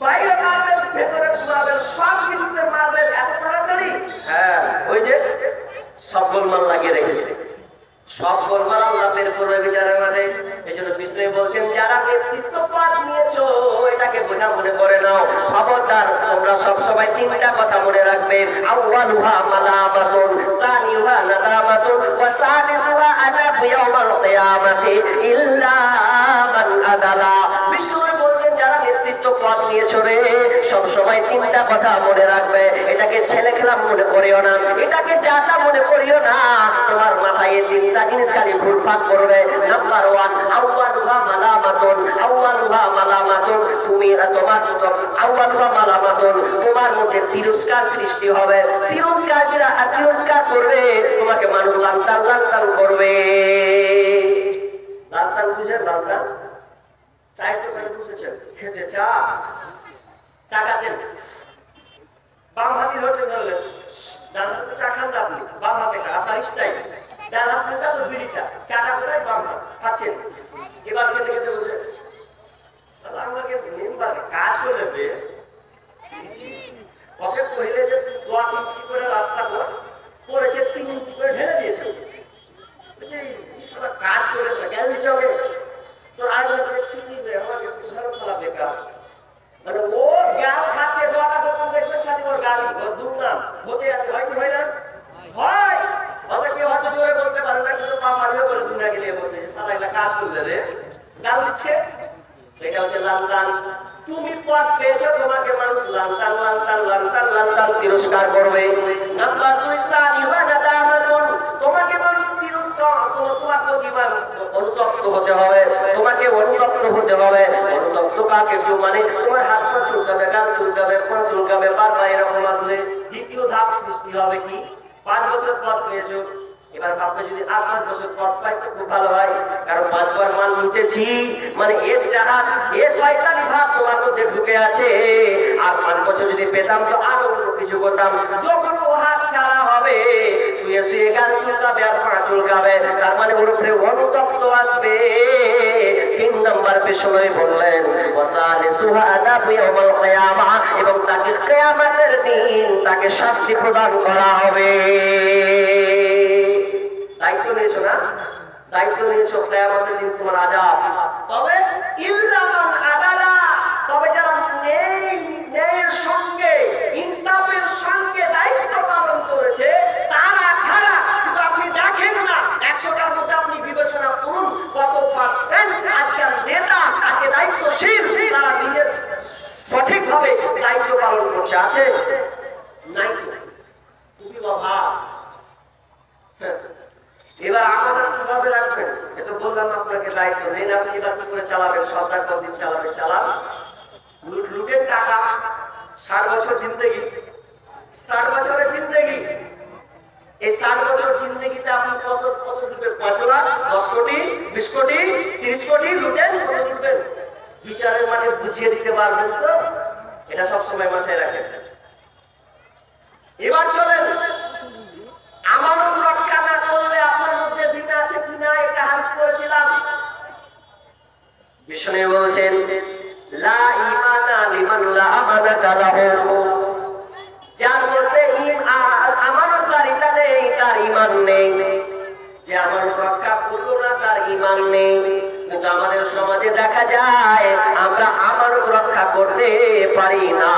বাইরে মারবেন ভেতরে মারবেন সব কিছুতে মারবেন এত তাড়াতাড়ি হ্যাঁ ওই যে সব গোলমাল লাগিয়ে রেখেছে সব গোলমাল আল্লাহ বের করে বিচারের মাঠে এজন্য বিষ্ণু বলছেন যারা নেতৃত্ব পদ নিয়েছো এটাকে বোঝা মনে করে নাও খবরদার তোমরা সব সময় তিনটা কথা মনে রাখবে আউয়ালুহা মালামাতুন সানিহা নাদামাতুন ওয়া সালিসুহা আযাবু ইয়াউমাল কিয়ামাতি ইল্লা মান আদালা বিষ্ণু বলছেন যারা নেতৃত্ব পদ নিয়েছো রে সব সময় তিনটা কথা মনে রাখবে এটাকে ছেলে খেলা মনে করিও না এটাকে জাতা মনে করিও না তোমার মাথায় এই তিনটা জিনিস খালি ঘুরপাক করবে নাম্বার 1 আউয়ালুহা মালামাতুন আউয়ালুহা মালামাতুন তুমি তোমার আউয়ালুহা মালামাতুন তোমার মধ্যে তিরস্কার সৃষ্টি হবে তিরস্কার করবে তোমাকে মানুষ লান্তান করবে লান্তান বুঝেন লান্তান চাই তো কেন বুঝেছেন খেতে চা খাচ্ছেন বাম হাতি ধরছেন ধরলেন ডান হাতে চা খান না আপনি বাম হাতে আপনার স্টাইল ডান হাত নিতে তো বিড়িটা চাটা কোথায় বাম হাত খাচ্ছেন এবার খেতে খেতে বলছেন সালা আমাকে মেম্বার কাজ করে দেবে ওকে কইলে যে 10 ইঞ্চি করে রাস্তা করেছে 3 ইঞ্চি করে ঢেলে দিয়েছে বলছে এই সালা কাজ করে দেবে গেল দিছে ওকে তোর আগে থেকে চিনি দে আমাকে উদাহরণ সালা বেকার মানে ও গাল খাচ্ছে জোয়াটা দোকান দেখবে খালি ওর গালি ওর দুর্নাম হতে আছে হয় কি হয় না হয় ওটা কেউ হয়তো জোরে বলতে পারে না কিন্তু পাশারিও করে দুনিয়া গেলে বসে সারা এটা কাজ করলে রে গাল দিচ্ছে এটা হচ্ছে লালদান তুমি পথ পেয়েছো তোমাকে মানুষ লালদান তিরস্কার করবে নাম্বার 2 সানিহা নাদামাতুন তোমাকে মানুষ তিরস্কার তোমাকে জীবন অনুতপ্ত হতে হবে তোমাকে অনুতপ্ত হতে হবে অনুতপ্ত কাকে কেউ মানে তোমার হাত পা চুলকাবে গাল চুলকাবে পা চুলকাবে বারবার এরকম আসলে দ্বিতীয় ধাপ সৃষ্টি হবে কি 5 বছর পথ পেয়েছো এবার আপনি যদি 8 বছর পথ পাই তো খুব ভালো হয় কারণ 5 বার মান নিতেছি মানে এর জাহাজ এ শয়তানি ভাব তোমার মধ্যে ঢুকে আছে আর 5 বছর যদি পেতাম তো আরো কিছু করতাম যখন ও হাত ছাড়া হবে শুয়ে শুয়ে গাল চুলকাবে আর পা চুলকাবে তার মানে ওর উপরে অনুতপ্ত আসবে 3 নম্বর বিষয় বললেন ওয়াসালিসুহা আযাবু ইয়াউমাল কিয়ামা এবং তাকে কিয়ামতের দিন তাকে শাস্তি প্রদান করা হবে দায়িত্ব নিয়েছো না দায়িত্ব নিয়েছো কিয়ামতের দিন তোমার আযাব তবে ইল্লা মান আদালা তবে যারা ন্যায়ের সঙ্গে ইনসাফের সঙ্গে দায়িত্ব পালন করেছে তারা ছাড়া কিন্তু আপনি দেখেন না 100টার মধ্যে আপনি বিবেচনা করুন কত পার্সেন্ট আজকাল নেতা আজকে দায়িত্বশীল তারা নিজের সঠিকভাবে দায়িত্ব পালন করছে আছে নাই খুবই অভাব এবার আমাদের কিভাবে রাখবেন এটা বললাম আপনাকে দায়িত্ব নেই না আপনি এবার কি করে চালাবেন সরকার কতদিন চালান লুটের টাকা 60 বছর জিন্দেগি 60 বছরের জিন্দেগি এই 60 বছর জিন্দেগিতে আপনি কত দিবেন 5 লাখ 10 কোটি 20 কোটি 30 কোটি লুটেন কত দিবেন বিচারের মাঠে বুঝিয়ে দিতে পারবেন তো এটা সব সময় মাথায় রাখেন এবার চলেন আমানত রক্ষা না করলে আপনার মধ্যে দিন আছে কিনা একটা হাদিস পড়েছিলাম বিষ্ণু বলেছেন লা ঈমানা লিমান লা আমানাতা লাহু যার মধ্যে আমানতদারিতা নেই তার ঈমান নেই যে আমানত রক্ষা করলো না তার ঈমান নেই কিন্তু আমাদের সমাজে দেখা যায় আমরা আমানত রক্ষা করতে পারি না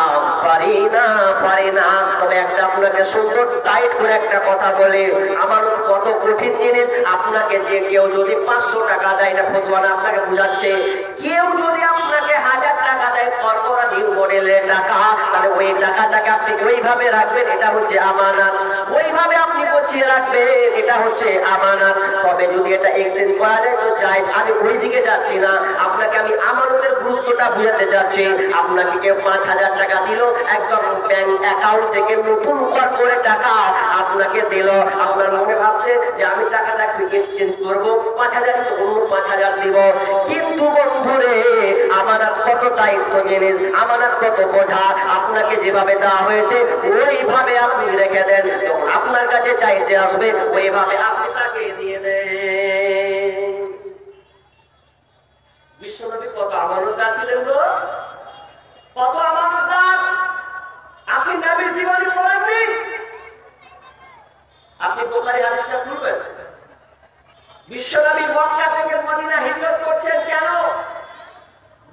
তবে একটা আপনাকে সুন্দর টাইট করে একটা কথা বলে আমানত কত কঠিন জিনিস আপনাকে যে কেউ যদি 500 টাকা দেয় না ফতোয়া না আপনাকে বুঝাচ্ছে কেউ যদি আপনাকে 1000 টাকা দেয় কর্পোরেট নিউ মডেলের টাকা তাহলে ওই টাকাটাকে আপনি ওইভাবে রাখবেন এটা হচ্ছে আমানত ওইভাবে আপনি গুছিয়ে রাখবেন এটা হচ্ছে আমানত তবে যদি এটা এক্সচেঞ্জ করা যায় তো চাই আমি ওই দিকে যাচ্ছি না আপনাকে আমি আমানতের গুরুত্বটা বুঝাতে চাচ্ছি। আপনাকে কেউ 5,000 টাকা দিল, একদম ব্যাংক অ্যাকাউন্ট থেকে নতুন করে টাকা আপনাকে দিল, আপনার মনে ভাবছে যে আমি টাকাটা একটু এক্সচেঞ্জ করবো, 5,000 তো অন্য 5,000 দিব। কিন্তু বন্ধুরে, আমানত কত দায়িত্ব জিনিস, আমানত কত বোঝা। আপনাকে যেভাবে দেওয়া হয়েছে ওইভাবে আপনি রেখে দেন, যখন আপনার কাছে চাইতে আসবে ওইভাবে আপনি তাকে দিয়ে দেন। বিশ্বনবী কত আমানতদার ছিলেন গো, কত আমানতদার। আপনি নবীর জীবনী পড়েননি? আপনি বুখারী হাদিসটা খুলবেন। বিশ্বনবী মক্কা থেকে মদিনা হিজরত করছেন কেন?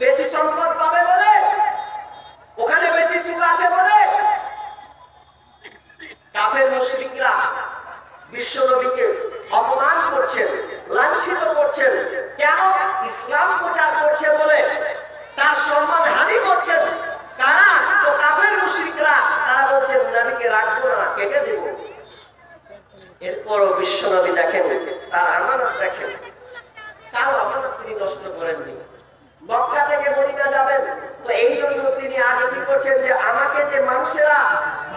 বেশি সম্পদ পাবে বলে, ওখানে বেশি সুখ আছে বলে। কাফের মুশরিকরা বিশ্বনবীকে অপমান করছেন, লাঞ্ছিত করছেন। কেন? ইসলাম প্রচার করছে বলে তার সম্মান হানি করছেন। কারা? তো কাফের মুশরিকরা। তারা বলছেন নবীকে রাখবো না, কেটে দেব। এরপরও বিশ্বনবী দেখেন তার আমানত, দেখেন তারও আমানত তিনি নষ্ট করেননি। মক্কা থেকে মদিনা যাবেন, তো এই জন্য তিনি আগে কি করছেন যে আমাকে যে মানুষেরা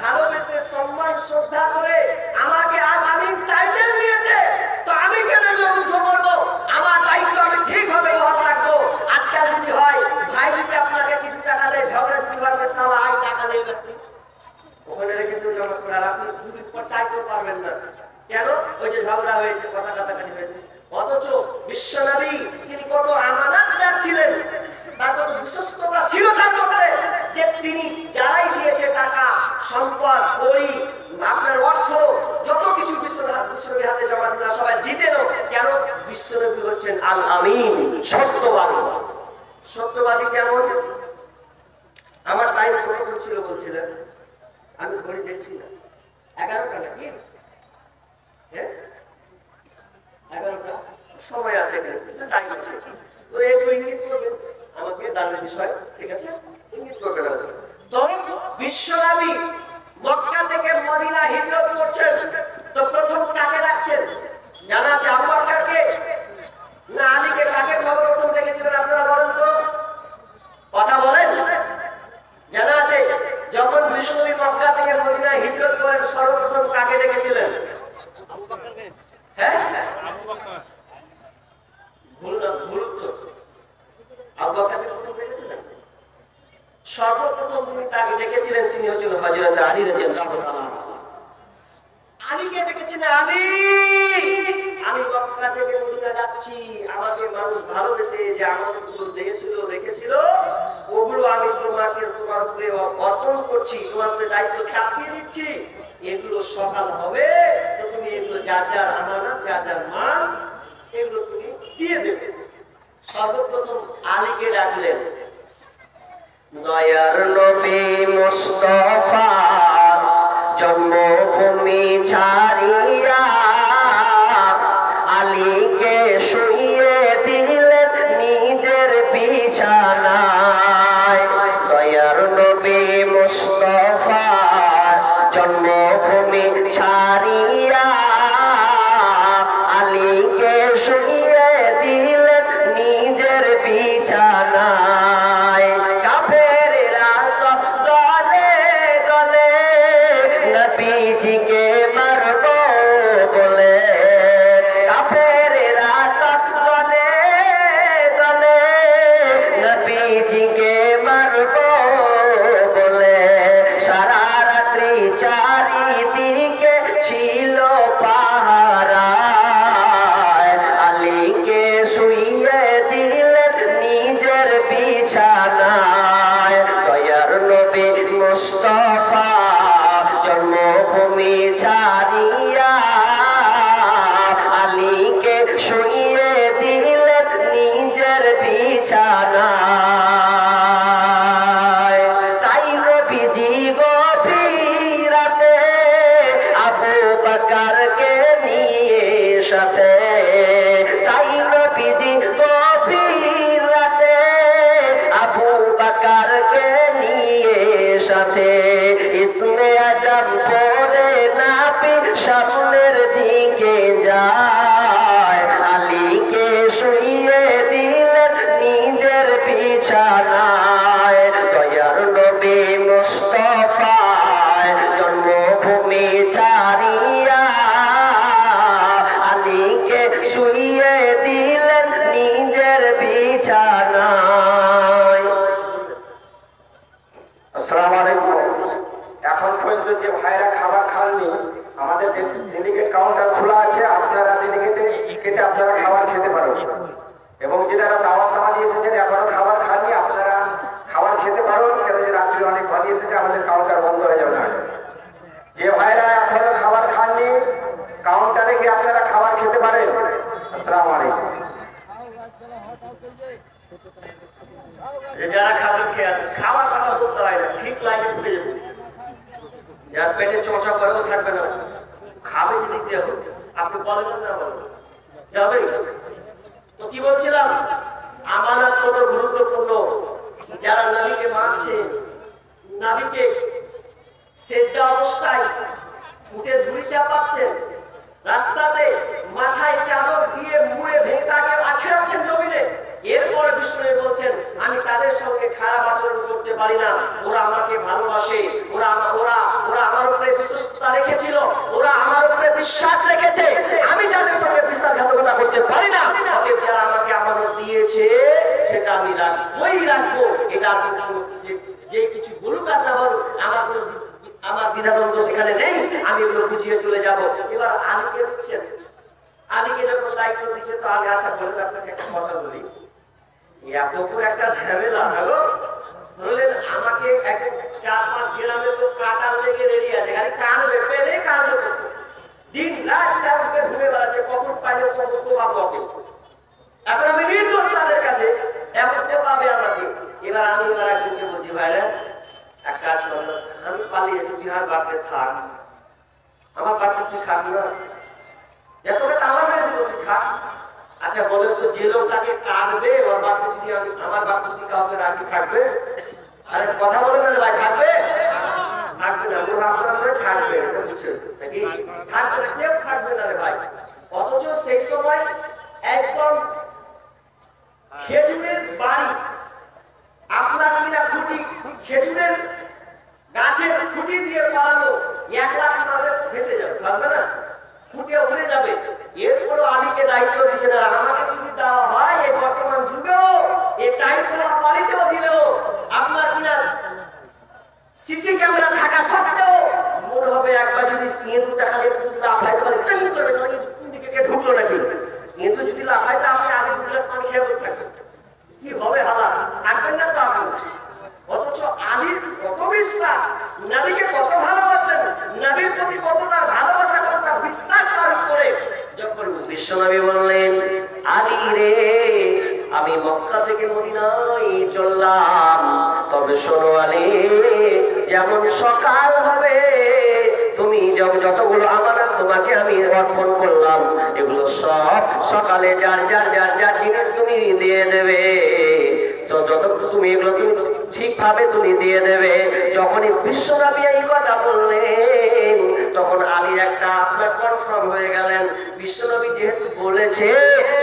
ভালোবেসে সম্মান শ্রদ্ধা করে আমাকে আজ আমিন টাইটেল দিয়েছে, তো আমি কেন যুদ্ধ করবো? আমার দায়িত্ব আমি ঠিকভাবে বহাল রাখবো। আজকাল যদি হয় ভাই যদি আপনাকে কিছু টাকা দেয়, ঝগড়া যদি করবে, সালা আই টাকা নেই আপনি ওখানে রেখে দিয়ে জমা করে, আর আপনি দুদিন পর চাইতেও পারবেন না। কেন? ওই যে ঝগড়া হয়েছে, কথা কাটাকাটি হয়েছে। অথচ বিশ্বনবী তিনি কত আমানতদার ছিলেন, তার কত বিশ্বস্ততা ছিল তার মধ্যে, যে তিনি যারাই দিয়েছে টাকা, সম্পদ, বই, আপনার অর্থ, যত কিছু বিশ্বনবীর হাতে জমা দিল, সবাই দিতেন। কেন? বিশ্বনবী হচ্ছেন আল আমিন, সত্যবাদী। সত্যবাদী কেমন? আমার টাইম কতক্ষণ ছিল বলছিলেন? আমি ঘড়ি দেখছি না, 11টা নাকি? 11টা সময় আছে, এখানে টাইম আছে। তো একটু ইঙ্গিত করবেন আমাকে দানের বিষয়, ঠিক আছে? ইঙ্গিত করবেন। তো বিশ্বনবী মক্কা থেকে মদিনা হিজরত করছেন, তো প্রথম কাকে ডাকছেন জানা আছে? আবু বকরকে না আলীকে? কাকে সর্বপ্রথম দেখেছিলেন আপনারা বলেন তো? কথা বলেন। জানা আছে যখন বিশ্বনবী মক্কা থেকে মদিনা হিজরত করেন সর্বপ্রথম কাকে ডেকেছিলেন? আবু বকরকে। হ্যাঁ, আবু বকর। ভুল না, ভুল তো। আবু বকরকে প্রথম ডেকেছিলেন। সর্বপ্রথম তিনি তাকে ডেকেছিলেন, তিনি হচ্ছেন হযরত আলী রাদিয়াল্লাহু তাআলা। আলীকে ডেকেছিলেন, আলী আমি মক্কা থেকে মদিনা যাচ্ছি, আমাকে মানুষ ভালোবেসে যে আমানতগুলো দিয়েছিল, রেখেছিল, ওগুলো আমি তোমার উপরে অর্পণ করছি, তোমার উপরে দায়িত্ব চাপিয়ে দিচ্ছি। এগুলো সকাল হবে তো তুমি এগুলো যার যার আমানত, যার যার মাল, এগুলো তুমি দিয়ে দেবে। সর্বপ্রথম আলীকে ডাকলেন। দয়ার নবী মুস্তাফার জন্মভূমি ছাড়িয়া আলীকে শুইয়ে দিলেন নিজের বিছানায়। দয়ার নবী মুস্তাফার জন্মভূমি ছাড়িয়া আলীকে শুইয়ে দিলেন নিজের বিছানায়। কাফেররা সব দলে দলে নবীজিকে মারবো বলে, কাফেররা সব দলে দলে নবীজিকে মারবো বলে, সারা রাত্রি চারিদিকে ছিল পাহারা। আলীকে শুইয়ে দিলেন নিজের বিছানায়। দয়ার নবী মুস্তাফা জন্মভূমি ছাড়িয়া আলীকে শুইয়ে দিলেন নিজের বিছানায়। তাই নবীজি গভীর রাতে আবু বকরকে নিয়ে সাথে, তাই নবীজি গভীর রাতে আবু বকরকে নিয়ে সাথে, ইসমে আজম পড়ে নাবি সামনের দিকে যায়। আলীকে শুইয়ে দিলেন নিজের বিছানায়। আপনাদের কাউন্টার বন্ধ হয়ে যাবে না। যে ভাইরা এখনো খাবার খাননি কাউন্টারে গিয়ে আপনারা খাবার খেতে পারেন। আসসালামু আলাইকুম। যারা খাবার খেয়ে আসে খাবার কথা বলতে হয় না, ঠিক লাইনে ঢুকে যাবে। যার পেটে চর্চা করেও থাকবে না, খাবে যদি দিয়ে হবে। আপনি বলেন না বলেন যাবে। তো কি বলছিলাম, আমানত কত গুরুত্বপূর্ণ। যারা নবীকে মানছে, নবীকে সেজদা অবস্থায় উঠে ধুলি চাপাচ্ছেন, রাস্তাতে মাথায় চাদর দিয়ে মুড়ে ভেঙে তাকে আছড়াচ্ছেন জমিনে, এরপর বিষ্ণু বলছেন আমি তাদের সঙ্গে খারাপ আচরণ করতে পারি না, ওরা আমাকে ভালোবাসে, ওরা আমার উপরে বিশ্বস্ততা রেখেছিল, ওরা আমার উপরে বিশ্বাস রেখেছে, আমি তাদের সঙ্গে বিশ্বাসঘাতকতা করতে পারি না। অতএব যারা আমাকে আমানত দিয়েছে সেটা আমি রাখবো। এটা যে কিছু বলুক আর না বলুক, আমার দ্বিধাদ্বন্দ্ব সেখানে নেই, আমি এগুলো বুঝিয়ে চলে যাব। এবার আলীকে দিচ্ছেন, আলীকে যখন দায়িত্ব দিচ্ছে তো আলী আচ্ছা বলে আপনাকে একটা কথা বলি, এত করে একটা ঝামেলা হলো, বললেন আমাকে 4-5 গ্রামের লোক কাটার লেগে রেডি আছে, খালি কানবে, পেলে কানবে, দিন রাত চারদিকে ঘুরে বেড়াচ্ছে, কখন পাইলে কখন পাবো ওকে। এখন আমি নির্দোষ তাদের কাছে, এখন কেউ পাবে আমাকে। এবার আমি একজনকে বলছি ভাইরা এক কাজ করলো, আমি পালিয়েছি বিহার বাড়তে থাক, আমার বাড়তে তুই থাক না, এতটা তো আমার মেরে দিব, তুই থাক। আচ্ছা বলেন তো যে লোক তাকে কাঁদবে ওর বাড়তে যদি আমার বাড়তে যদি কাউকে রাখি থাকবে? আরে কথা বলে না ভাই, থাকবে থাকবে না, ওরা আপনার মনে থাকবে, বুঝছেন নাকি? থাকবে না, কেউ থাকবে না রে ভাই। অথচ সেই সময় একদম খেজুরের বাড়ি, আপনার কিনা খুঁটি, খেজুরের গাছের খুঁটি দিয়ে পালানো, 1 লাখ মাঝে ভেসে যাবে, বুঝবে না, খুঁটিয়ে উড়ে যাবে। এরপরও আলীকে দায়িত্ব দিচ্ছে না, আমাকে যদি দেওয়া হয় এই বর্তমান যুগেও এই টাইফোনা পালিতেও দিলেও আপনার কিনা সিসি ক্যামেরা থাকা সত্ত্বেও মনে হবে একবার যদি 300 টাকা দিয়ে লাফাইতে পারে চেঞ্জ করবে, তাহলে কোন দিকে কে ঢুকলো নাকি, কিন্তু যদি লাফাইতে আপনি আগে 2 গ্লাস পানি খেয়ে বসে থাকছেন, কি হবে হালাত, থাকবেন না তো আপনি। অথচ আলীর কত বিশ্বাস, নবীকে কত ভালোবাসেন, নবীর প্রতি কত তার ভালোবাসা, কত তার বিশ্বাস তার উপরে। যখন বিশ্বনবী বললেন আলী রে আমি মক্কা থেকে মদিনায় চললাম, তবে শোনো আলী, যেমন সকাল হবে তুমি যতগুলো আমানত তোমাকে আমি অর্পণ করলাম এগুলো সব সকালে যার জিনিস তুমি দিয়ে দেবে, যতটুকু তুমি এগুলো তুমি ঠিকভাবে তুমি দিয়ে দেবে। যখনই বিশ্বনবী এই কথা বললেন তখন আলী একটা আপনার কনফার্ম হয়ে গেলেন, বিশ্বনবী যেহেতু বলেছে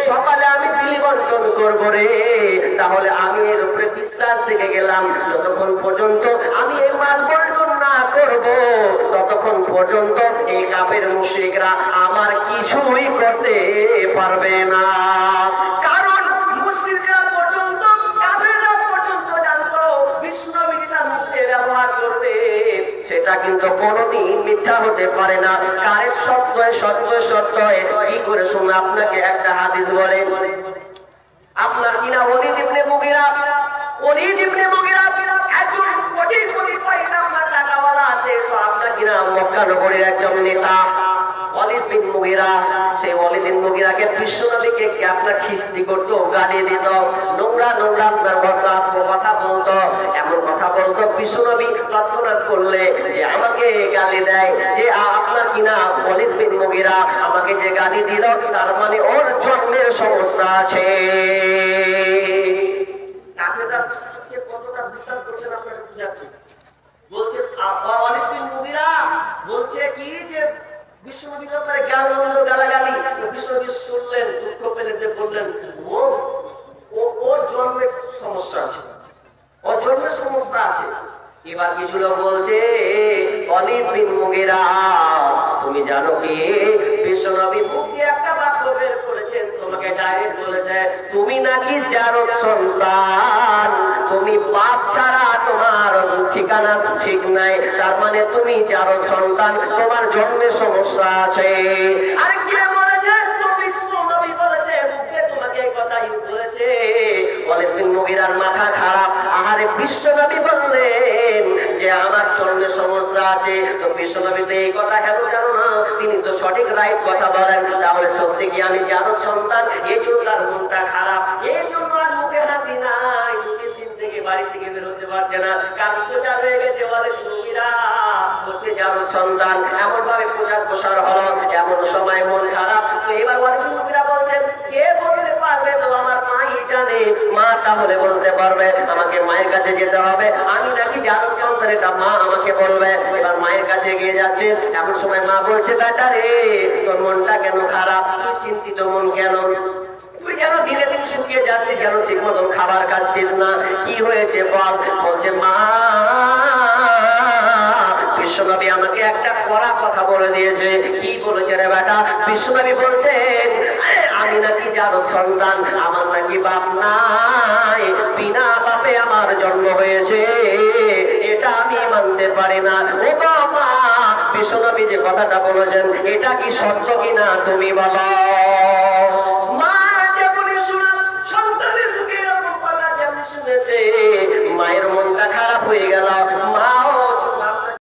সকালে আমি বিলি বন্টন করবো রে, তাহলে আমি এর উপরে বিশ্বাস থেকে গেলাম, যতক্ষণ পর্যন্ত আমি এই মাল বন্টন না করব ততক্ষণ পর্যন্ত এই কাফের মুশরিকরা আমার কিছুই করতে পারবে না। কারণ মুশরিকরা পর্যন্ত, কাফেররা পর্যন্ত জানতো বিষ্ণুনবী যেটা মুখে ব্যবহার করবে সেটা কিন্তু কোনোদিন মিথ্যা হতে পারে না, কারের সত্য কি করে শুনে আপনাকে একটা হাদিস বলে, আপনার কিনা ওলীদ ইবনে মুগীরা একজন কোটি পয়সা আপনার টাকাওয়ালা আছে, আপনার কিনা মক্কা নগরীর একজন নেতা ওলীদ বিন মুগীরা, সেই ওলীদ বিন মুগীরাকে বিশ্বনবীকে আপনার খিস্তি করতো, গালি দিত, নোংরা আপনার কথা বলতো, এমন কথা বলতো বিশ্বনবী তৎক্ষণাৎ করলে যে আমাকে গালি দেয়, যে আপনার কিনা ওলীদ বিন মুগীরা আমাকে যে গালি দিল তার মানে ওর জন্মের সমস্যা আছে। কতটা বিশ্বাস করছেন আপনাকে বুঝাচ্ছি। বলছে ওলীদ বিন মুগীরা বলছে কি যে বিশ্বনবীর ব্যাপারে জ্ঞানমন্দ গালাগালি, বিশ্বনবী শুনলেন, দুঃখ পেলেন, যে বললেন ওর জন্মের সমস্যা আছে, ওর জন্মের সমস্যা আছে। এবার কিছু লোক বলছে ওলীদ বিন মুগীরা তুমি জানো কি বিশ্বনবী মুখ দিয়ে একটা বাক্য বের করেছেন, তোমাকে ডাইরেক্ট বলেছে তুমি নাকি জারদ সন্তান, তুমি বাপ ছাড়া তোমার ঠিকানা ঠিক নাই, তার মানে তুমি জারদ সন্তান, তোমার জন্মের সমস্যা আছে। আরে কে বলেছে? তো বিশ্বনবী বলেছে, মুখ দিয়ে তোমাকে এই কথাই বলেছে। ওলীদ বিন মুগীরার মাথা খারাপ। আহারে বিশ্বনবী বললেন যে আমার সমস্যা আছে। তো বিশ্বনবী তো এই কথা হেলো জানো না, তিনি তো সঠিক রাইট কথা বলেন। তাহলে সত্যি কি আমি জানো সন্তান, এই জন্য তার মনটা খারাপ, এই জন্য আর মুখে হাসি নাই, দুদিন দিন থেকে বাড়ি থেকে বের হতে পারছে না, কারণ প্রচার হয়ে গেছে ওদের নবীরা হচ্ছে জানো সন্তান, এমন ভাবে প্রচার প্রসার হলো, এমন সময় মন খারাপ। তো এবার ওদের নবীরা বলছেন কে বলতে পারবে? তো আমার মাই জানে। মা তাহলে বলতে পারবে, আমাকে মায়ের কাছে যেতে হবে, আমি নাকি জানো সন্তান, এটা মা আমাকে বলবে। এবার মায়ের কাছে গিয়ে যাচ্ছে, এমন সময় মা বলছে বেটা রে তোর মনটা কেন খারাপ, তুই চিন্তিত মন কেন, তুই যেন ধীরে ধীরে শুকিয়ে যাচ্ছিস, যেন ঠিক মতন খাবার খাচ্ছিস না, কি হয়েছে বল? বলছে মা বিশ্বনবী আমাকে একটা কড়া কথা বলে দিয়েছে। কি বলেছে রে বেটা? বিশ্বনবী বলছেন আমি নাকি জানো সন্তান, আমার নাকি বাপ নাই, বিনা বাপে আমার জন্ম হয়েছে, এটা আমি মানতে পারি না। ও বাবা, বিশ্বনবী যে কথাটা বলেছেন এটা কি সত্য কিনা তুমি বলো? মা যেমনি শুনে সন্তানের মুখে এরকম কথা যেমনি শুনেছে, মায়ের মনটা খারাপ হয়ে গেল।